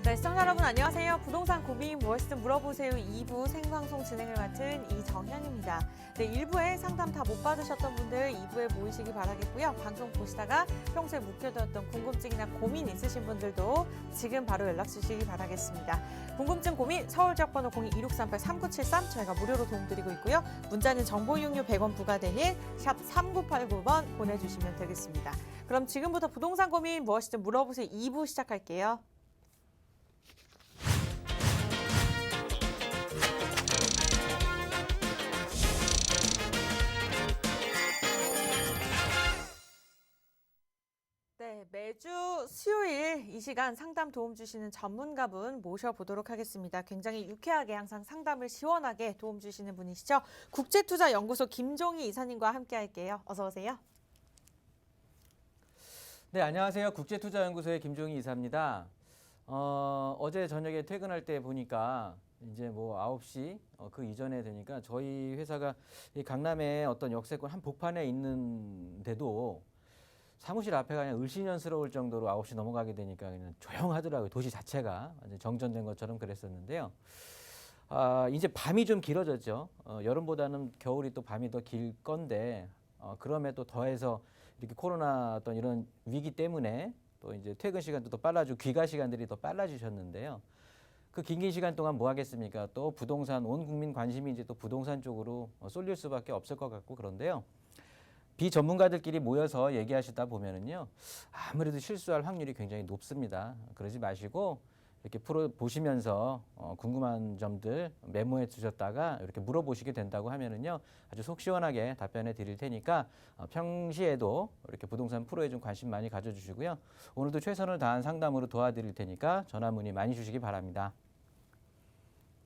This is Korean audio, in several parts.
네, 시청자 여러분 안녕하세요. 부동산 고민 무엇이든 물어보세요 2부 생방송 진행을 맡은 이정현입니다. 네, 1부에 상담 다 못 받으셨던 분들 2부에 모이시기 바라겠고요. 방송 보시다가 평소에 묵혀두었던 궁금증이나 고민 있으신 분들도 지금 바로 연락 주시기 바라겠습니다. 궁금증 고민 서울 지역번호 02-2638-3973 저희가 무료로 도움드리고 있고요. 문자는 정보 이용료 100원 부과되는 샵 3989번 보내주시면 되겠습니다. 그럼 지금부터 부동산 고민 무엇이든 물어보세요 2부 시작할게요. 네, 매주 수요일 이 시간 상담 도움 주시는 전문가분 모셔보도록 하겠습니다. 굉장히 유쾌하게 항상 상담을 시원하게 도움 주시는 분이시죠. 국제투자연구소 김종희 이사님과 함께 할게요. 어서 오세요. 네, 안녕하세요. 국제투자연구소의 김종희 이사입니다. 어제 저녁에 퇴근할 때 보니까 이제 뭐 9시 그 이전에 되니까 저희 회사가 이 강남의 어떤 역세권 한복판에 있는데도 사무실 앞에가 그냥 을씨년스러울 정도로 9시 넘어가게 되니까 그냥 조용하더라고요. 도시 자체가 완전 정전된 것처럼 그랬었는데요. 이제 밤이 좀 길어졌죠. 여름보다는 겨울이 또 밤이 더 길 건데 그럼에도 더해서 이렇게 코로나 어떤 이런 위기 때문에 또 이제 퇴근 시간도 더 빨라지고 귀가 시간들이 더 빨라지셨는데요. 그 긴 시간 동안 뭐 하겠습니까? 또 부동산 온 국민 관심이 이제 또 부동산 쪽으로 쏠릴 수밖에 없을 것 같고 그런데요. 비전문가들끼리 모여서 얘기하시다 보면은요, 아무래도 실수할 확률이 굉장히 높습니다. 그러지 마시고 이렇게 보시면서 궁금한 점들 메모해 두셨다가 이렇게 물어보시게 된다고 하면은요, 아주 속 시원하게 답변해 드릴 테니까 평시에도 이렇게 부동산 프로에 좀 관심 많이 가져주시고요. 오늘도 최선을 다한 상담으로 도와드릴 테니까 전화 문의 많이 주시기 바랍니다.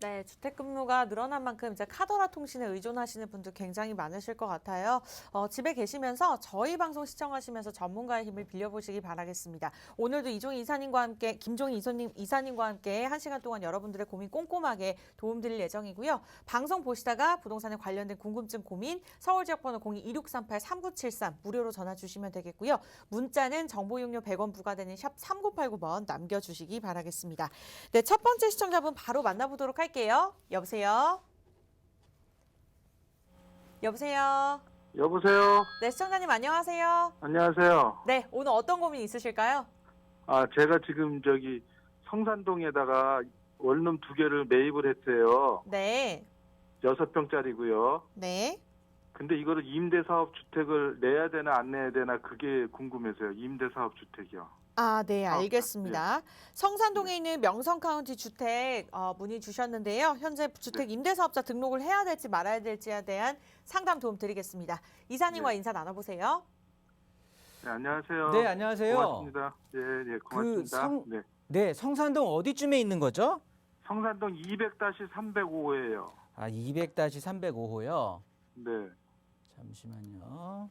네, 주택금리가 늘어난 만큼 이제 카더라 통신에 의존하시는 분들 굉장히 많으실 것 같아요. 집에 계시면서 저희 방송 시청하시면서 전문가의 힘을 빌려보시기 바라겠습니다. 오늘도 이종희 이사님과 함께, 김종희 이사님과 함께 1시간 동안 여러분들의 고민 꼼꼼하게 도움드릴 예정이고요. 방송 보시다가 부동산에 관련된 궁금증 고민 서울 지역번호 02-2638-3973 무료로 전화 주시면 되겠고요. 문자는 정보 이용료 100원 부과되는 샵 3989번 남겨주시기 바라겠습니다. 네, 첫 번째 시청자분 바로 만나보도록 할게요. 여보세요? 여보세요? 여보세요? 네, 시청자님 안녕하세요. 안녕하세요. 네, 오늘 어떤 고민 있으실까요? 제가 지금 성산동에다가 원룸 2개를 매입을 했어요. 네. 6평짜리고요. 네. 근데 이거를 임대사업주택을 내야 되나 안 내야 되나 그게 궁금해서요. 임대사업주택이요. 아, 네, 알겠습니다. 성산동에 있는 명성카운티 주택 문의 주셨는데요. 현재 주택 임대사업자 등록을 해야 될지 말아야 될지에 대한 상담 도움 드리겠습니다. 이사님과 네. 인사 나눠보세요. 네, 안녕하세요. 네, 안녕하세요. 고맙습니다. 네, 고맙습니다. 네, 성산동 어디쯤에 있는 거죠? 성산동 200-305호예요. 200-305호요. 네. 잠시만요.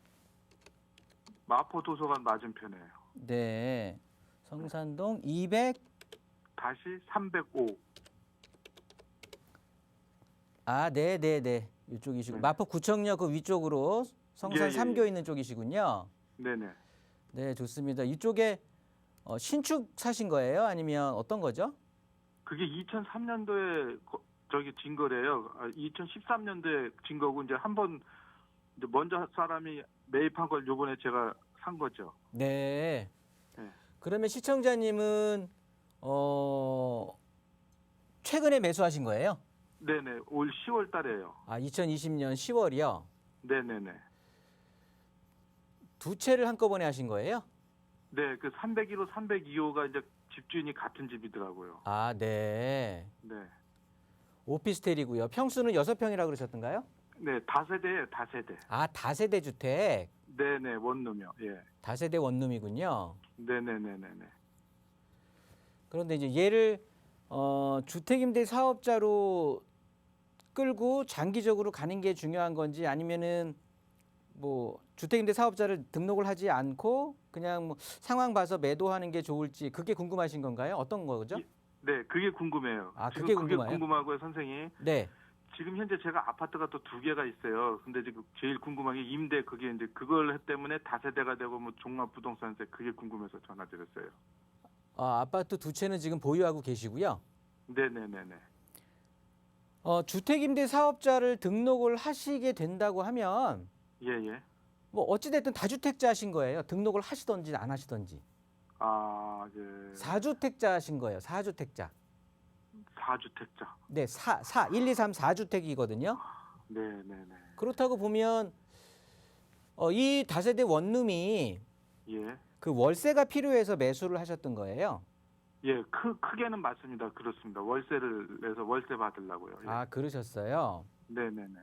마포도서관 맞은편이에요. 네, 성산동 200 305. 네네네. 이쪽이시고 네. 마포구청역 그 위쪽으로 성산 예. 3교 있는 쪽이시군요. 네네. 네, 좋습니다. 이쪽에 신축 사신 거예요? 아니면 어떤 거죠? 그게 2003년도에 진 거래요. 2013년도에 진 거고 이제 한번 먼저 사람이 매입한 걸 요번에 제가 산 거죠. 네. 네. 그러면 시청자님은 최근에 매수하신 거예요? 네네. 올 10월 달에요. 2020년 10월이요. 네네네. 두 채를 한꺼번에 하신 거예요? 네, 그 301호, 302호가 이제 집주인이 같은 집이더라고요. 네. 네. 오피스텔이고요. 평수는 6평이라고 그러셨던가요? 네, 다세대예요, 다세대. 다세대 주택. 네네, 원룸이요. 예. 다세대 원룸이군요. 네네네네네. 그런데 이제 얘를 주택임대 사업자로 끌고 장기적으로 가는 게 중요한 건지 아니면은 뭐 주택임대 사업자를 등록을 하지 않고 그냥 뭐 상황 봐서 매도하는 게 좋을지 그게 궁금하신 건가요? 어떤 거죠? 네, 그게 궁금해요. 지금 그게 그게 궁금해요? 궁금하고요, 선생님. 네. 지금 현재 제가 아파트가 또 2개가 있어요. 근데 지금 제일 궁금한 게 임대 그게 이제 그걸 때문에 다세대가 되고 뭐 종합부동산세 그게 궁금해서 전화드렸어요. 아파트 두 채는 지금 보유하고 계시고요. 네네네네. 주택임대사업자를 등록을 하시게 된다고 하면 예예. 뭐 어찌됐든 다주택자신 거예요. 등록을 하시던지 안 하시던지. 아 예. 4주택자신 거예요. 4주택자. 4주택자. 네, 1, 2, 3, 4주택이거든요. 네네네. 그렇다고 보면 이 다세대 원룸이 예. 그 월세가 필요해서 매수를 하셨던 거예요. 예, 크게는 맞습니다. 그렇습니다. 월세를 내서 월세 받으려고요. 예. 아, 그러셨어요. 네네네.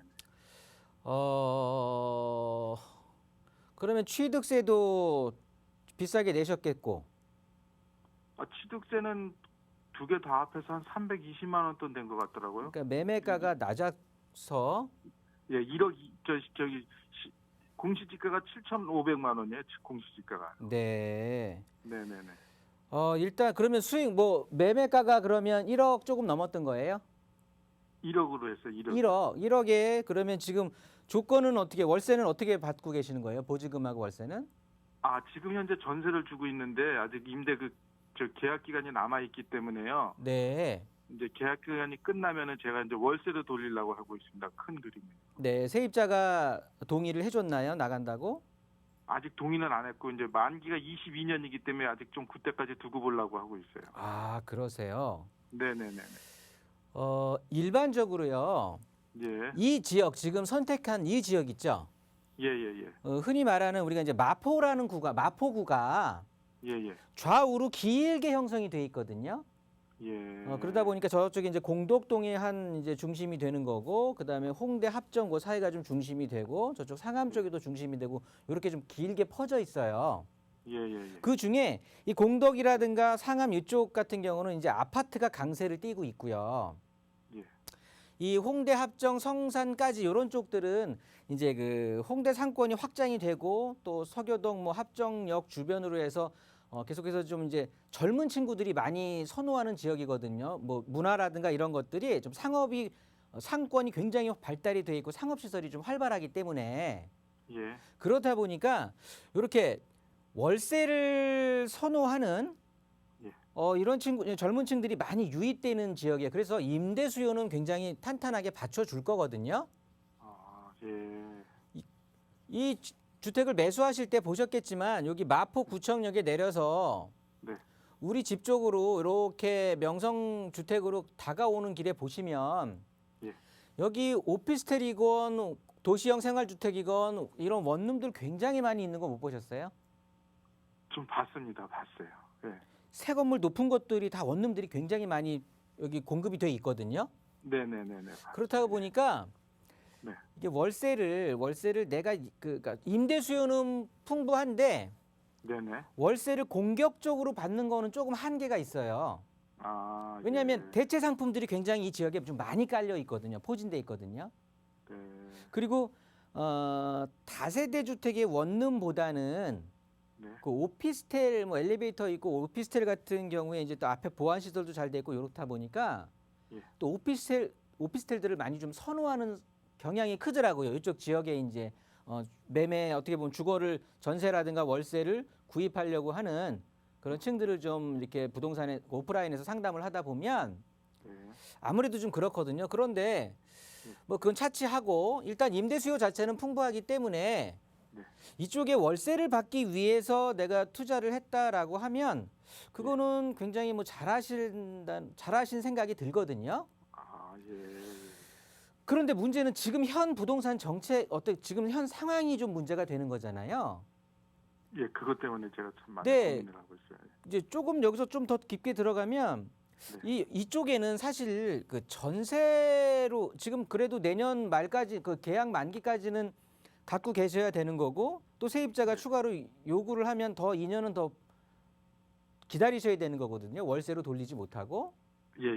그러면 취득세도 비싸게 내셨겠고. 취득세는 두 개 다 합해서 한 320만 원 돈 된 것 같더라고요. 그러니까 매매가가 낮아서 예, 1억 공시지가가 7,500만 원이에요. 공시지가가. 네. 네네네. 일단 그러면 수익 매매가가 그러면 1억 조금 넘었던 거예요? 1억으로 했어요. 1억. 1억에 그러면 지금 조건은 어떻게 월세는 어떻게 받고 계시는 거예요? 보증금하고 월세는? 지금 현재 전세를 주고 있는데 아직 임대 계약 기간이 남아 있기 때문에요. 네. 이제 계약 기간이 끝나면은 제가 이제 월세로 돌리려고 하고 있습니다. 큰 그림이. 네, 세입자가 동의를 해줬나요? 나간다고? 아직 동의는 안 했고 이제 만기가 22년이기 때문에 아직 좀 그때까지 두고 보려고 하고 있어요. 아, 그러세요. 네네네. 일반적으로요. 예. 이 지역 지금 선택한 이 지역 있죠? 예예예. 흔히 말하는 우리가 이제 마포구가 예예. 좌우로 길게 형성이 돼 있거든요. 예. 그러다 보니까 저쪽에 이제 공덕동이 한 이제 중심이 되는 거고, 그다음에 홍대 합정 그 사이가 좀 중심이 되고, 저쪽 상암 쪽에도 중심이 되고, 이렇게 좀 길게 퍼져 있어요. 예예예. 그 중에 이 공덕이라든가 상암 이쪽 같은 경우는 이제 아파트가 강세를 띠고 있고요. 예. 이 홍대 합정 성산까지 이런 쪽들은 이제 그 홍대 상권이 확장이 되고 또 서교동 뭐 합정역 주변으로 해서 계속해서 좀 이제 젊은 친구들이 많이 선호하는 지역이거든요. 뭐 문화라든가 이런 것들이 좀 상권이 굉장히 발달이 돼 있고 상업 시설이 좀 활발하기 때문에 예. 그렇다 보니까 이렇게 월세를 선호하는 예. 이런 젊은 층들이 많이 유입되는 지역이에요. 그래서 임대 수요는 굉장히 탄탄하게 받쳐줄 거거든요. 예. 이 주택을 매수하실 때 보셨겠지만 여기 마포구청역에 내려서 네. 우리 집 쪽으로 이렇게 명성 주택으로 다가오는 길에 보시면 예. 여기 오피스텔이건 도시형 생활주택이건 이런 원룸들 굉장히 많이 있는 거 못 보셨어요? 좀 봤습니다. 봤어요. 예. 새 건물 높은 것들이 다 원룸들이 굉장히 많이 여기 공급이 돼 있거든요. 네네네네. 그렇다고 보니까 네. 이게 월세를 내가 그러니까 임대 수요는 풍부한데 네네. 월세를 공격적으로 받는 거는 조금 한계가 있어요. 왜냐하면 예. 대체 상품들이 굉장히 이 지역에 좀 많이 깔려 있거든요. 포진돼 있거든요. 네. 그리고 다세대 주택의 원룸보다는 네. 그 오피스텔 뭐 엘리베이터 있고 오피스텔 같은 경우에 이제 또 앞에 보안 시설도 잘 돼 있고 이렇다 보니까 예. 또 오피스텔들을 많이 좀 선호하는 경향이 크더라고요. 이쪽 지역에 이제 매매 어떻게 보면 주거를 전세라든가 월세를 구입하려고 하는 그런 층들을 좀 이렇게 부동산에 오프라인에서 상담을 하다 보면 네. 아무래도 좀 그렇거든요. 그런데 뭐 그건 차치하고 일단 임대 수요 자체는 풍부하기 때문에 네. 이쪽에 월세를 받기 위해서 내가 투자를 했다라고 하면 그거는 굉장히 뭐 잘하신 생각이 들거든요. 예. 그런데 문제는 지금 현 부동산 정책 지금 현 상황이 좀 문제가 되는 거잖아요. 예, 그것 때문에 제가 참 많이 네. 고민을 하고 있어요. 이제 조금 여기서 좀 더 깊게 들어가면 이쪽에는 사실 그 전세로 지금 그래도 내년 말까지 그 계약 만기까지는 갖고 계셔야 되는 거고 또 세입자가 추가로 요구를 하면 더 2년은 더 기다리셔야 되는 거거든요. 월세로 돌리지 못하고. 예.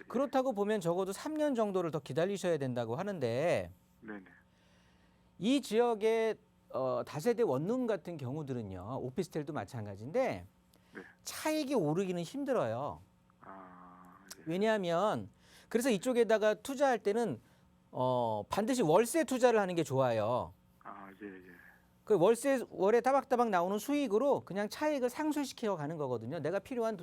그렇다고 보면 적어도 3년 정도를 더 기다리셔야 된다고 하는데 네네. 이 지역의 다세대 원룸 같은 경우들은요. 오피스텔도 마찬가지인데 네. 차익이 오르기는 힘들어요. 예. 왜냐하면 그래서 이쪽에다가 투자할 때는 반드시 월세 투자를 하는 게 좋아요. 예. 그 월에 따박따박 나오는 수익으로 그냥 차익을 상쇄시켜 가는 거거든요. 내가 필요한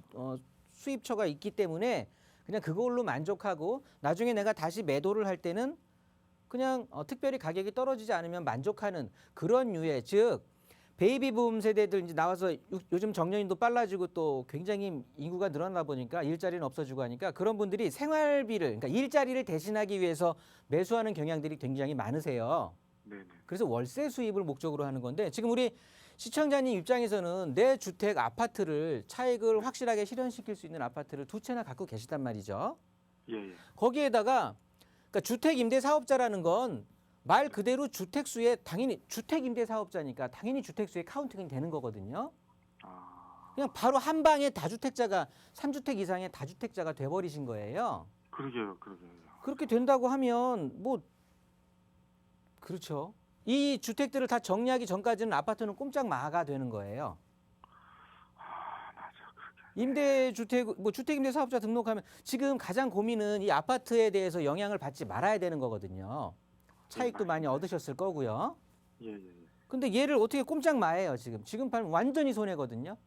수입처가 있기 때문에 그냥 그걸로 만족하고 나중에 내가 다시 매도를 할 때는 그냥 특별히 가격이 떨어지지 않으면 만족하는 그런 유의, 즉 베이비붐 세대들 이제 나와서 요즘 정년인도 빨라지고 또 굉장히 인구가 늘어나 보니까 일자리는 없어지고 하니까 그런 분들이 생활비를, 그러니까 일자리를 대신하기 위해서 매수하는 경향들이 굉장히 많으세요. 네네. 그래서 월세 수입을 목적으로 하는 건데 지금 우리 시청자님 입장에서는 내 주택 아파트를 차익을 확실하게 실현시킬 수 있는 아파트를 두 채나 갖고 계시단 말이죠. 예. 거기에다가 그러니까 주택 임대 사업자라는 건 말 그대로 주택수에 당연히 주택 임대 사업자니까 당연히 주택수에 카운팅이 되는 거거든요. 아, 그냥 바로 한 방에 다주택자가 3주택 이상의 다주택자가 돼 버리신 거예요. 그러게요. 그렇게 된다고 하면 뭐 그렇죠. 이 주택들을 다 정리하기 전까지는 아파트는 꼼짝 마가 되는 거예요. 아, 맞아. 임대주택 뭐 주택임대 사업자 등록하면 지금 가장 고민은 이 아파트에 대해서 영향을 받지 말아야 되는 거거든요. 차익도 많이 얻으셨을 거고요. 예. 근데 얘를 어떻게 꼼짝 마예요, 지금. 지금 팔면 완전히 손해거든요.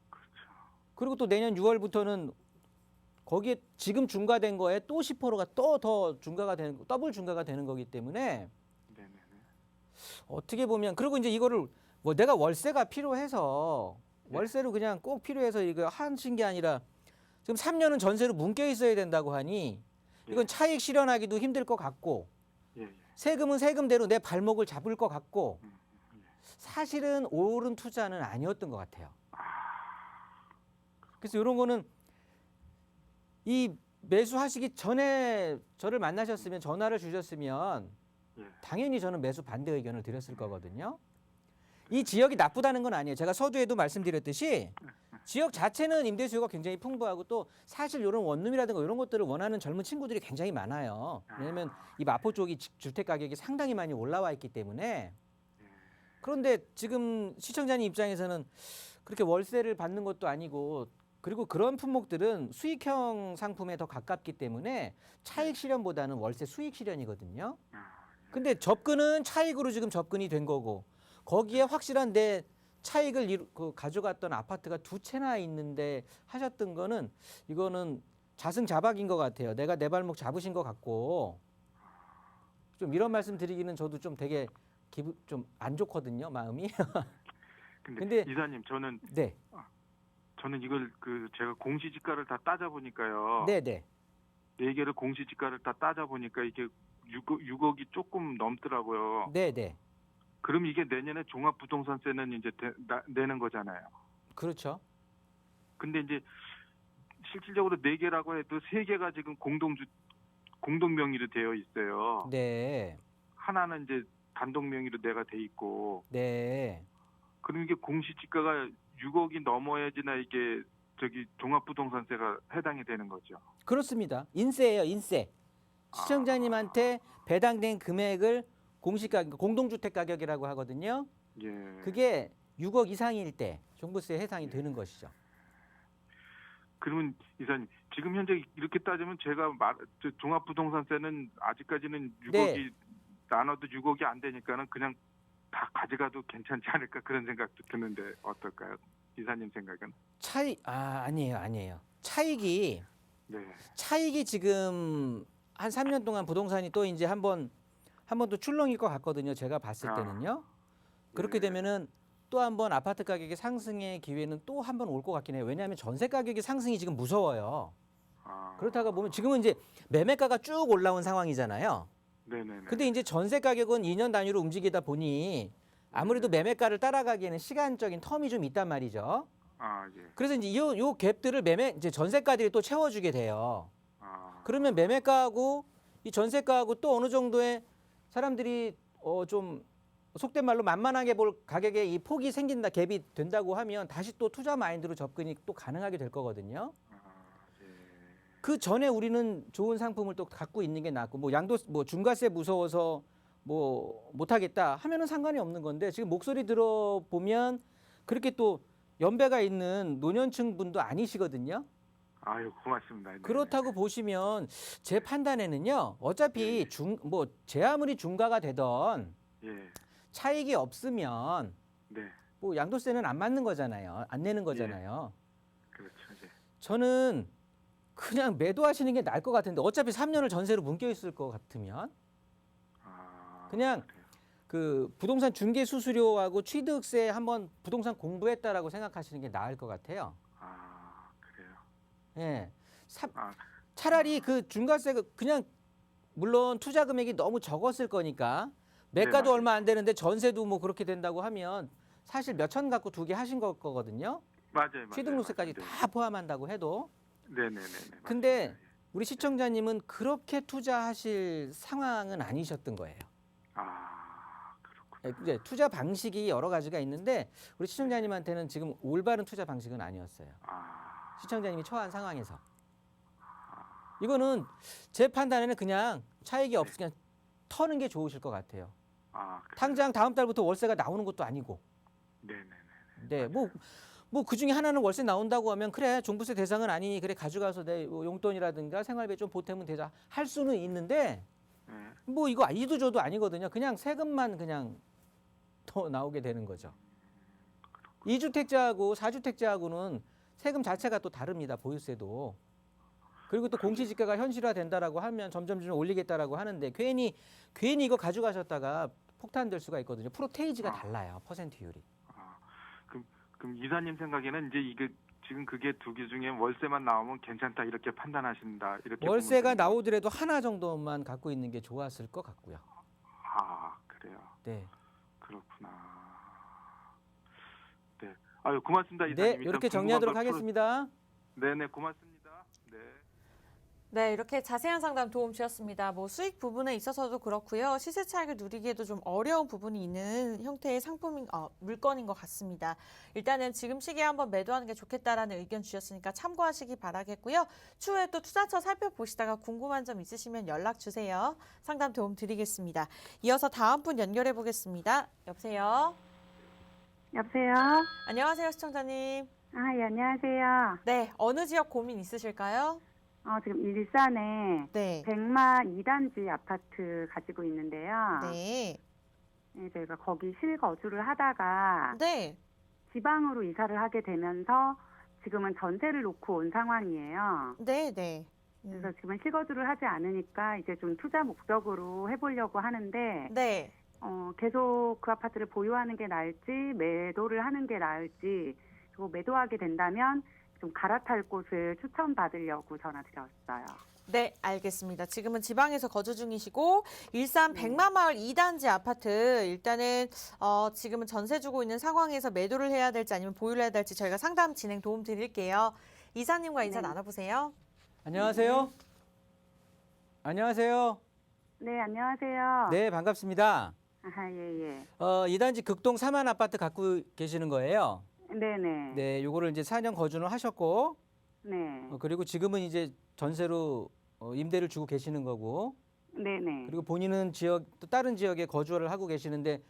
그렇죠. 그리고 또 내년 6월부터는 거기에 지금 중과된 거에 또 10%가 또 더 중과가 되는, 더블 중과가 되는 거기 때문에 네네. 어떻게 보면, 그리고 이제 이거를 뭐 내가 월세가 필요해서 월세로 그냥 꼭 필요해서 이거 하신 게 아니라 지금 3년은 전세로 뭉겨 있어야 된다고 하니 이건 차익 실현하기도 힘들 것 같고 예. 세금은 세금대로 내 발목을 잡을 것 같고 사실은 옳은 투자는 아니었던 것 같아요. 그래서 이런 거는 이 매수하시기 전에 저를 만나셨으면 전화를 주셨으면 예. 당연히 저는 매수 반대 의견을 드렸을 거거든요. 이 지역이 나쁘다는 건 아니에요. 제가 서두에도 말씀드렸듯이 지역 자체는 임대 수요가 굉장히 풍부하고 또 사실 이런 원룸이라든가 이런 것들을 원하는 젊은 친구들이 굉장히 많아요. 왜냐하면 이 마포 쪽이 주택 가격이 상당히 많이 올라와 있기 때문에. 그런데 지금 시청자님 입장에서는 그렇게 월세를 받는 것도 아니고 그리고 그런 품목들은 수익형 상품에 더 가깝기 때문에 차익 실현보다는 월세 수익 실현이거든요. 근데 접근은 차익으로 지금 접근이 된 거고 거기에 확실한 내 차익을 가져갔던 아파트가 두 채나 있는데 하셨던 거는 이거는 자승자박인 것 같아요. 내가 내 발목 잡으신 것 같고 좀 이런 말씀 드리기는 저도 좀 되게 기분 좀 안 좋거든요, 마음이. 근데 이사님 저는 네, 이걸 제가 공시지가를 다 따져 보니까요. 네, 네. 네 개를 공시지가를 다 따져 보니까 이게 6억이 조금 넘더라고요. 네, 네. 그럼 이게 내년에 종합부동산세는 이제 내는 거잖아요. 그렇죠. 근데 이제 실질적으로 네 개라고 해도 세 개가 지금 공동 명의로 되어 있어요. 네, 하나는 이제 단독 명의로 내가 돼 있고. 네. 그럼 이게 공시지가가 6억이 넘어야지나 이게 종합부동산세가 해당이 되는 거죠. 그렇습니다. 인세예요, 인세. 시청자님한테 배당된 금액을 공시가격, 공동주택 가격이라고 하거든요. 예. 그게 6억 이상일 때 종부세 해당이 되는 것이죠. 그러면 이사님 지금 현재 이렇게 따지면 제가 종합부동산세는 아직까지는 6억이 네. 나눠도 6억이 안 되니까는 그냥 다 가져가도 괜찮지 않을까 그런 생각도 드는데 어떨까요? 이사님 생각은? 아니에요. 차익이 네. 지금 한 3년 동안 부동산이 또 이제 한 번 또 출렁일 것 같거든요. 제가 봤을 때는요. 그렇게 되면은 또 한 번 아파트 가격의 상승의 기회는 또 한 번 올 것 같긴 해요. 왜냐하면 전세 가격의 상승이 지금 무서워요. 그렇다가 보면 지금은 이제 매매가가 쭉 올라온 상황이잖아요. 네네네. 근데 이제 전세 가격은 2년 단위로 움직이다 보니 아무래도 매매가를 따라가기에는 시간적인 텀이 좀 있단 말이죠. 예. 그래서 이제 요 갭들을 이제 전세가들이 또 채워주게 돼요. 그러면 매매가하고 이 전세가하고 또 어느 정도의 사람들이 좀 속된 말로 만만하게 볼 가격에 이 폭이 생긴다, 갭이 된다고 하면 다시 또 투자 마인드로 접근이 또 가능하게 될 거거든요. 예. 그 전에 우리는 좋은 상품을 또 갖고 있는 게 낫고 뭐 중과세 무서워서 뭐 못하겠다 하면은 상관이 없는 건데 지금 목소리 들어보면 그렇게 또 연배가 있는 노년층 분도 아니시거든요. 아유 고맙습니다. 네네. 그렇다고 보시면 제 판단에는요. 어차피 제 아무리 중과가 되던 예. 차익이 없으면 네. 뭐 양도세는 안 맞는 거잖아요. 안 내는 거잖아요. 그렇죠. 예. 저는 그냥 매도하시는 게 나을 것 같은데 어차피 3년을 전세로 묶여 있을 것 같으면 아, 그냥 그래요. 그 부동산 중개 수수료하고 취득세 한번 부동산 공부했다라고 생각하시는 게 나을 것 같아요. 아, 그래요. 예. 아, 차라리 그 중과세 그냥 물론 투자 금액이 너무 적었을 거니까 매가도 맞아요. 얼마 안 되는데 전세도 뭐 그렇게 된다고 하면 사실 몇 천 갖고 두 개 하신 거거든요. 맞아요. 취등록세까지 맞아요. 다 포함한다고 해도. 네네네. 근데 우리 시청자님은 그렇게 투자하실 상황은 아니셨던 거예요. 아, 그렇구나. 이제 투자 방식이 여러 가지가 있는데 우리 시청자님한테는 지금 올바른 투자 방식은 아니었어요. 아, 시청자님이 처한 상황에서. 이거는 제 판단에는 그냥 차익이 없으면 터는 게 좋으실 것 같아요. 아, 그래요. 당장 다음 달부터 월세가 나오는 것도 아니고. 네네네. 네, 뭐 그 중에 하나는 월세 나온다고 하면 그래 종부세 대상은 아니니 그래 가져가서 내 용돈이라든가 생활비 좀 보태면 되자 할 수는 있는데 네. 뭐 이거 이도저도 아니거든요. 그냥 세금만 그냥 더 나오게 되는 거죠. 2주택자하고 4주택자하고는 세금 자체가 또 다릅니다. 보유세도. 그리고 또 공시지가가 현실화된다라고 하면 점점 올리겠다라고 하는데 괜히 이거 가져가셨다가 폭탄될 수가 있거든요. 프로테이지가 달라요. 퍼센트율이. 아, 그럼 이사님 생각에는 이제 이게 지금 그게 두 개 중에 월세만 나오면 괜찮다 이렇게 판단하신다 이렇게 월세가 보면 되는 나오더라도 하나 정도만 갖고 있는 게 좋았을 것 같고요. 아, 그래요. 네. 그렇구나. 네. 아유, 고맙습니다, 이사님. 네, 일단 이렇게 궁금한 정리하도록 걸 하겠습니다. 네네, 고맙습니다. 네. 네, 이렇게 자세한 상담 도움 주셨습니다. 뭐 수익 부분에 있어서도 그렇고요. 시세 차익을 누리기에도 좀 어려운 부분이 있는 형태의 물건인 것 같습니다. 일단은 지금 시기에 한번 매도하는 게 좋겠다라는 의견 주셨으니까 참고하시기 바라겠고요. 추후에 또 투자처 살펴보시다가 궁금한 점 있으시면 연락 주세요. 상담 도움 드리겠습니다. 이어서 다음 분 연결해 보겠습니다. 여보세요? 여보세요? 안녕하세요, 시청자님. 아, 예, 안녕하세요. 네, 어느 지역 고민 있으실까요? 지금 일산에 네. 백마 2단지 아파트 가지고 있는데요. 네. 네, 저희가 거기 실거주를 하다가 네. 지방으로 이사를 하게 되면서 지금은 전세를 놓고 온 상황이에요. 네, 네. 그래서 지금은 실거주를 하지 않으니까 이제 좀 투자 목적으로 해보려고 하는데 네. 계속 그 아파트를 보유하는 게 나을지 매도를 하는 게 나을지 그리고 매도하게 된다면 좀 갈아탈 곳을 추천받으려고 전화드렸어요. 네, 알겠습니다. 지금은 지방에서 거주 중이시고 일산 네. 백마마을 2단지 아파트 일단은 지금은 전세 주고 있는 상황에서 매도를 해야 될지 아니면 보유를 해야 될지 저희가 상담 진행 도움 드릴게요. 이사님과 인사 네. 나눠보세요. 안녕하세요. 안녕하세요. 네, 안녕하세요. 네, 반갑습니다. 아, 예, 예. 2단지 극동 3만 아파트 갖고 계시는 거예요. 네네. 네, 요거를 이제 4년 거주는 하셨고 네. 그리고 지금은 이제 전세로 임대를 주고 계시는 거고 네네. 그리고 본인은 또 다른 지역에 거주를 하고 계시는데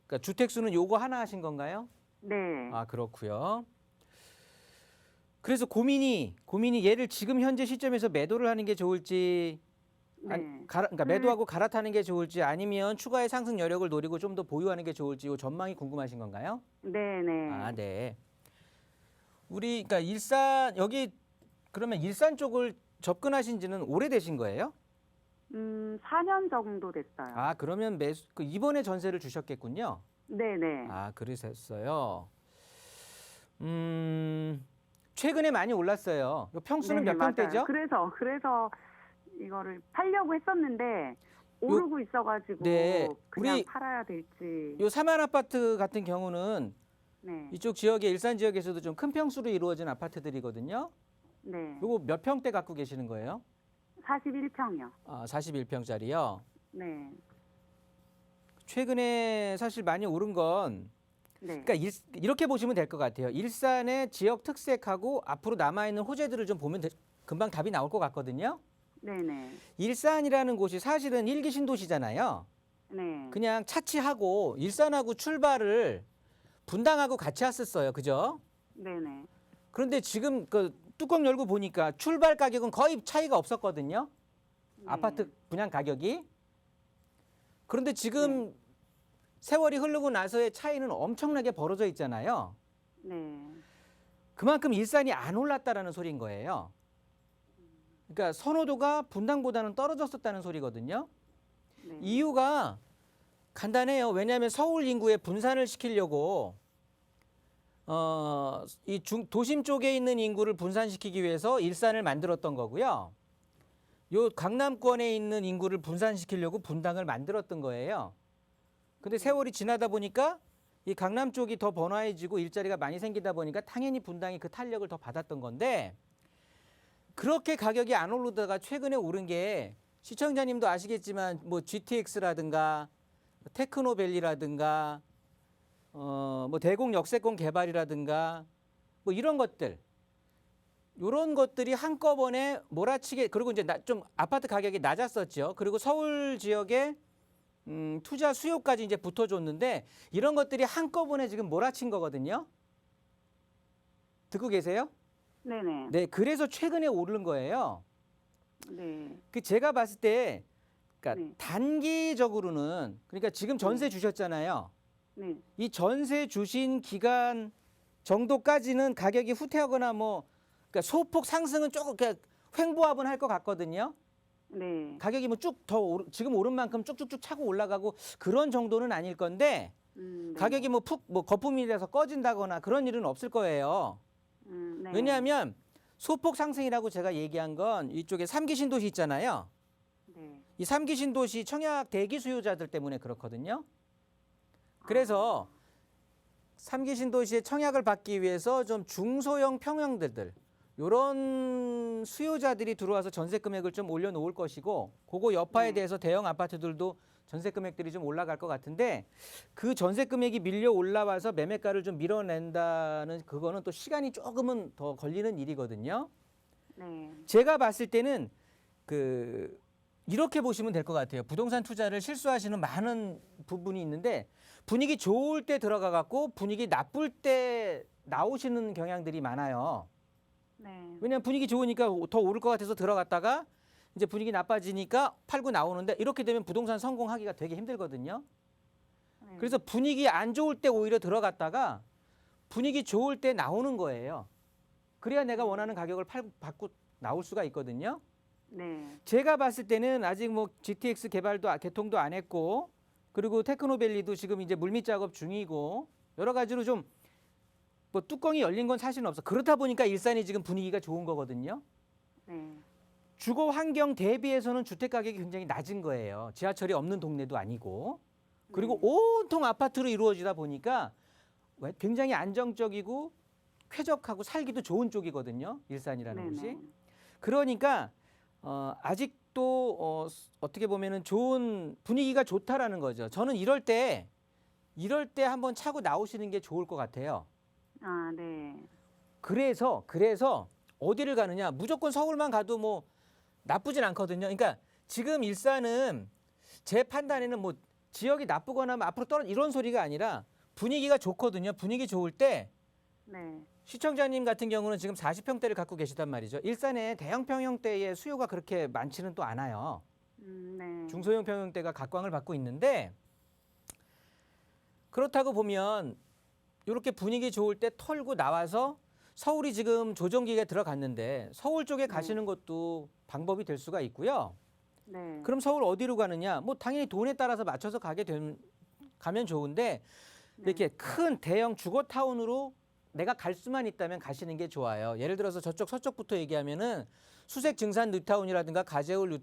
그러니까 주택 수는 요거 하나 하신 건가요? 네. 아, 그렇고요. 그래서 고민이 얘를 지금 현재 시점에서 매도를 하는 게 좋을지 네. 그러니까 매도하고 갈아타는 게 좋을지 아니면 추가의 상승 여력을 노리고 좀 더 보유하는 게 좋을지 요 전망이 궁금하신 건가요? 네네. 아, 네. 우리 그러니까 여기 그러면 일산 쪽을 접근하신 지는 오래되신 거예요? 4년 정도 됐어요. 아, 그러면 이번에 전세를 주셨겠군요. 네네. 아, 그러셨어요. 최근에 많이 올랐어요. 요 평수는 네, 몇 맞아요. 평대죠? 그래서 이거를 팔려고 했었는데 오르고 있어가지고 네, 그냥 우리 팔아야 될지. 요 사만 아파트 같은 경우는 네. 이쪽 지역에 일산 지역에서도 좀 큰 평수로 이루어진 아파트들이거든요. 네. 요거 몇 평대 갖고 계시는 거예요? 41평이요. 아, 41평짜리요. 네. 최근에 사실 많이 오른 건 네. 그러니까 이렇게 보시면 될 것 같아요. 일산의 지역 특색하고 앞으로 남아있는 호재들을 좀 보면 금방 답이 나올 것 같거든요. 네네. 일산이라는 곳이 사실은 일기 신도시잖아요. 네. 그냥 차치하고 일산하고 출발을 분당하고 같이 왔었어요. 그죠? 네네. 그런데 지금 그 뚜껑 열고 보니까 출발 가격은 거의 차이가 없었거든요. 네. 아파트 분양 가격이. 그런데 지금 세월이 흐르고 나서의 차이는 엄청나게 벌어져 있잖아요. 네. 그만큼 일산이 안 올랐다라는 소리인 거예요. 그러니까 선호도가 분당보다는 떨어졌었다는 소리거든요. 네. 이유가 간단해요. 왜냐하면 서울 인구에 분산을 시키려고 이 도심 쪽에 있는 인구를 분산시키기 위해서 일산을 만들었던 거고요. 요 강남권에 있는 인구를 분산시키려고 분당을 만들었던 거예요. 근데 세월이 지나다 보니까 이 강남 쪽이 더 번화해지고 일자리가 많이 생기다 보니까 당연히 분당이 그 탄력을 더 받았던 건데, 그렇게 가격이 안 오르다가 최근에 오른 게 시청자님도 아시겠지만 뭐 GTX라든가 테크노밸리라든가 뭐 대공 역세권 개발이라든가 뭐 이런 것들, 이런 것들이 한꺼번에 몰아치게, 그리고 이제 좀 아파트 가격이 낮았었죠. 그리고 서울 지역에 투자 수요까지 이제 붙어줬는데, 이런 것들이 한꺼번에 지금 몰아친 거거든요. 듣고 계세요? 네네. 네, 그래서 최근에 오른 거예요. 네. 그 제가 봤을 때, 그러니까 네. 단기적으로는, 그러니까 지금 전세 주셨잖아요. 네. 이 전세 주신 기간 정도까지는 가격이 후퇴하거나 뭐, 그러니까 소폭 상승은 조금 그러니까 횡보합은 할 것 같거든요. 네. 가격이 뭐 쭉 더 지금 오른 만큼 쭉쭉쭉 차고 올라가고 그런 정도는 아닐 건데, 네. 가격이 뭐 푹 뭐 거품이 돼서 꺼진다거나 그런 일은 없을 거예요. 네. 왜냐하면 소폭 상승이라고 제가 얘기한 건 이쪽에 3기 신도시 있잖아요. 네. 이 3기 신도시 청약 대기 수요자들 때문에 그렇거든요. 그래서 3기 신도시의 청약을 받기 위해서 좀 중소형 평형들, 요런 수요자들이 들어와서 전세 금액을 좀 올려놓을 것이고, 그거 여파에 네. 대해서 대형 아파트들도 전세 금액들이 좀 올라갈 것 같은데, 그 전세 금액이 밀려 올라와서 매매가를 좀 밀어낸다는 그거는 또 시간이 조금은 더 걸리는 일이거든요. 네. 제가 봤을 때는 이렇게 보시면 될 것 같아요. 부동산 투자를 실수하시는 많은 부분이 있는데, 분위기 좋을 때 들어가 갖고 분위기 나쁠 때 나오시는 경향들이 많아요. 네. 왜냐하면 분위기 좋으니까 더 오를 것 같아서 들어갔다가 이제 분위기 나빠지니까 팔고 나오는데, 이렇게 되면 부동산 성공하기가 되게 힘들거든요. 네. 그래서 분위기 안 좋을 때 오히려 들어갔다가 분위기 좋을 때 나오는 거예요. 그래야 내가 원하는 가격을 받고 나올 수가 있거든요. 네. 제가 봤을 때는 아직 뭐 GTX 개통도 안 했고, 그리고 테크노밸리도 지금 이제 물밑 작업 중이고, 여러 가지로 좀 뭐 뚜껑이 열린 건 사실은 없어. 그렇다 보니까 일산이 지금 분위기가 좋은 거거든요. 네. 주거 환경 대비해서는 주택 가격이 굉장히 낮은 거예요. 지하철이 없는 동네도 아니고. 그리고 온통 아파트로 이루어지다 보니까 굉장히 안정적이고 쾌적하고 살기도 좋은 쪽이거든요. 일산이라는 네네. 곳이. 그러니까 아직도 어떻게 보면은 좋은 분위기가 좋다라는 거죠. 저는 이럴 때 한번 차고 나오시는 게 좋을 것 같아요. 아, 네. 그래서 어디를 가느냐? 무조건 서울만 가도 뭐 나쁘진 않거든요. 그러니까 지금 일산은 제 판단에는 뭐 지역이 나쁘거나 뭐 앞으로 떨어져 이런 소리가 아니라 분위기가 좋거든요. 분위기 좋을 때 네. 시청자님 같은 경우는 지금 40평대를 갖고 계시단 말이죠. 일산에 대형 평형대의 수요가 그렇게 많지는 또 않아요. 네. 중소형 평형대가 각광을 받고 있는데, 그렇다고 보면 이렇게 분위기 좋을 때 털고 나와서 서울이 지금 조정기에 들어갔는데 서울 쪽에 가시는 것도 방법이 될 수가 있고요. 네. 그럼 서울 어디로 가느냐? 뭐 당연히 돈에 따라서 맞춰서 가면 좋은데, 이렇게 큰 대형 주거타운으로 내가 갈 수만 있다면 가시는 게 좋아요. 예를 들어서 저쪽 서쪽부터 얘기하면은 수색 증산 뉴타운이라든가 가재울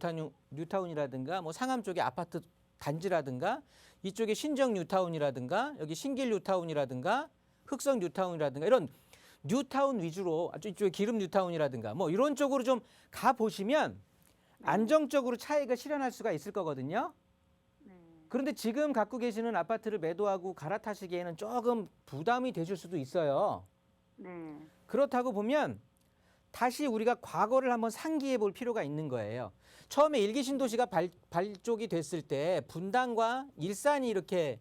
뉴타운이라든가 뭐 상암 쪽에 아파트 단지라든가, 이쪽에 신정 뉴타운이라든가, 여기 신길 뉴타운이라든가, 흑성 뉴타운이라든가, 이런 뉴타운 위주로, 이쪽에 기름 뉴타운이라든가 뭐 이런 쪽으로 좀 가보시면 안정적으로 차익을 실현할 수가 있을 거거든요. 네. 그런데 지금 갖고 계시는 아파트를 매도하고 갈아타시기에는 조금 부담이 되실 수도 있어요. 네. 그렇다고 보면 다시 우리가 과거를 한번 상기해 볼 필요가 있는 거예요. 처음에 일기 신도시가 발족이 됐을 때 분당과 일산이 이렇게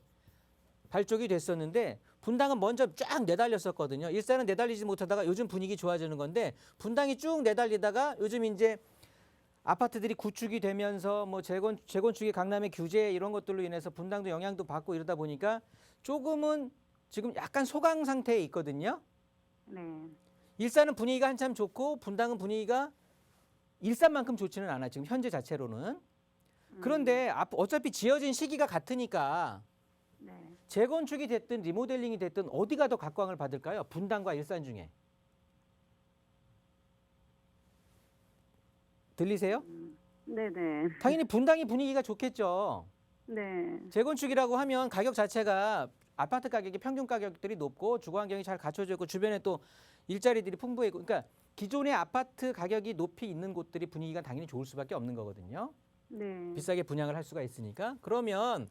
발족이 됐었는데, 분당은 먼저 쫙 내달렸었거든요. 일산은 내달리지 못하다가 요즘 분위기 좋아지는 건데, 분당이 쭉 내달리다가 요즘 이제 아파트들이 구축이 되면서 뭐 재건축이 강남의 규제 이런 것들로 인해서 분당도 영향도 받고 이러다 보니까 조금은 지금 약간 소강 상태에 있거든요. 네. 일산은 분위기가 한참 좋고 분당은 분위기가 일산만큼 좋지는 않아 지금 현재 자체로는. 그런데 어차피 지어진 시기가 같으니까 네. 재건축이 됐든 리모델링이 됐든 어디가 더 각광을 받을까요? 분당과 일산 중에. 들리세요? 네네. 당연히 분당이 분위기가 좋겠죠. 네. 재건축이라고 하면 가격 자체가 아파트 가격이 평균 가격들이 높고 주거 환경이 잘 갖춰져 있고 주변에 또 일자리들이 풍부해 있고 그러니까 기존의 아파트 가격이 높이 있는 곳들이 분위기가 당연히 좋을 수밖에 없는 거거든요. 네. 비싸게 분양을 할 수가 있으니까. 그러면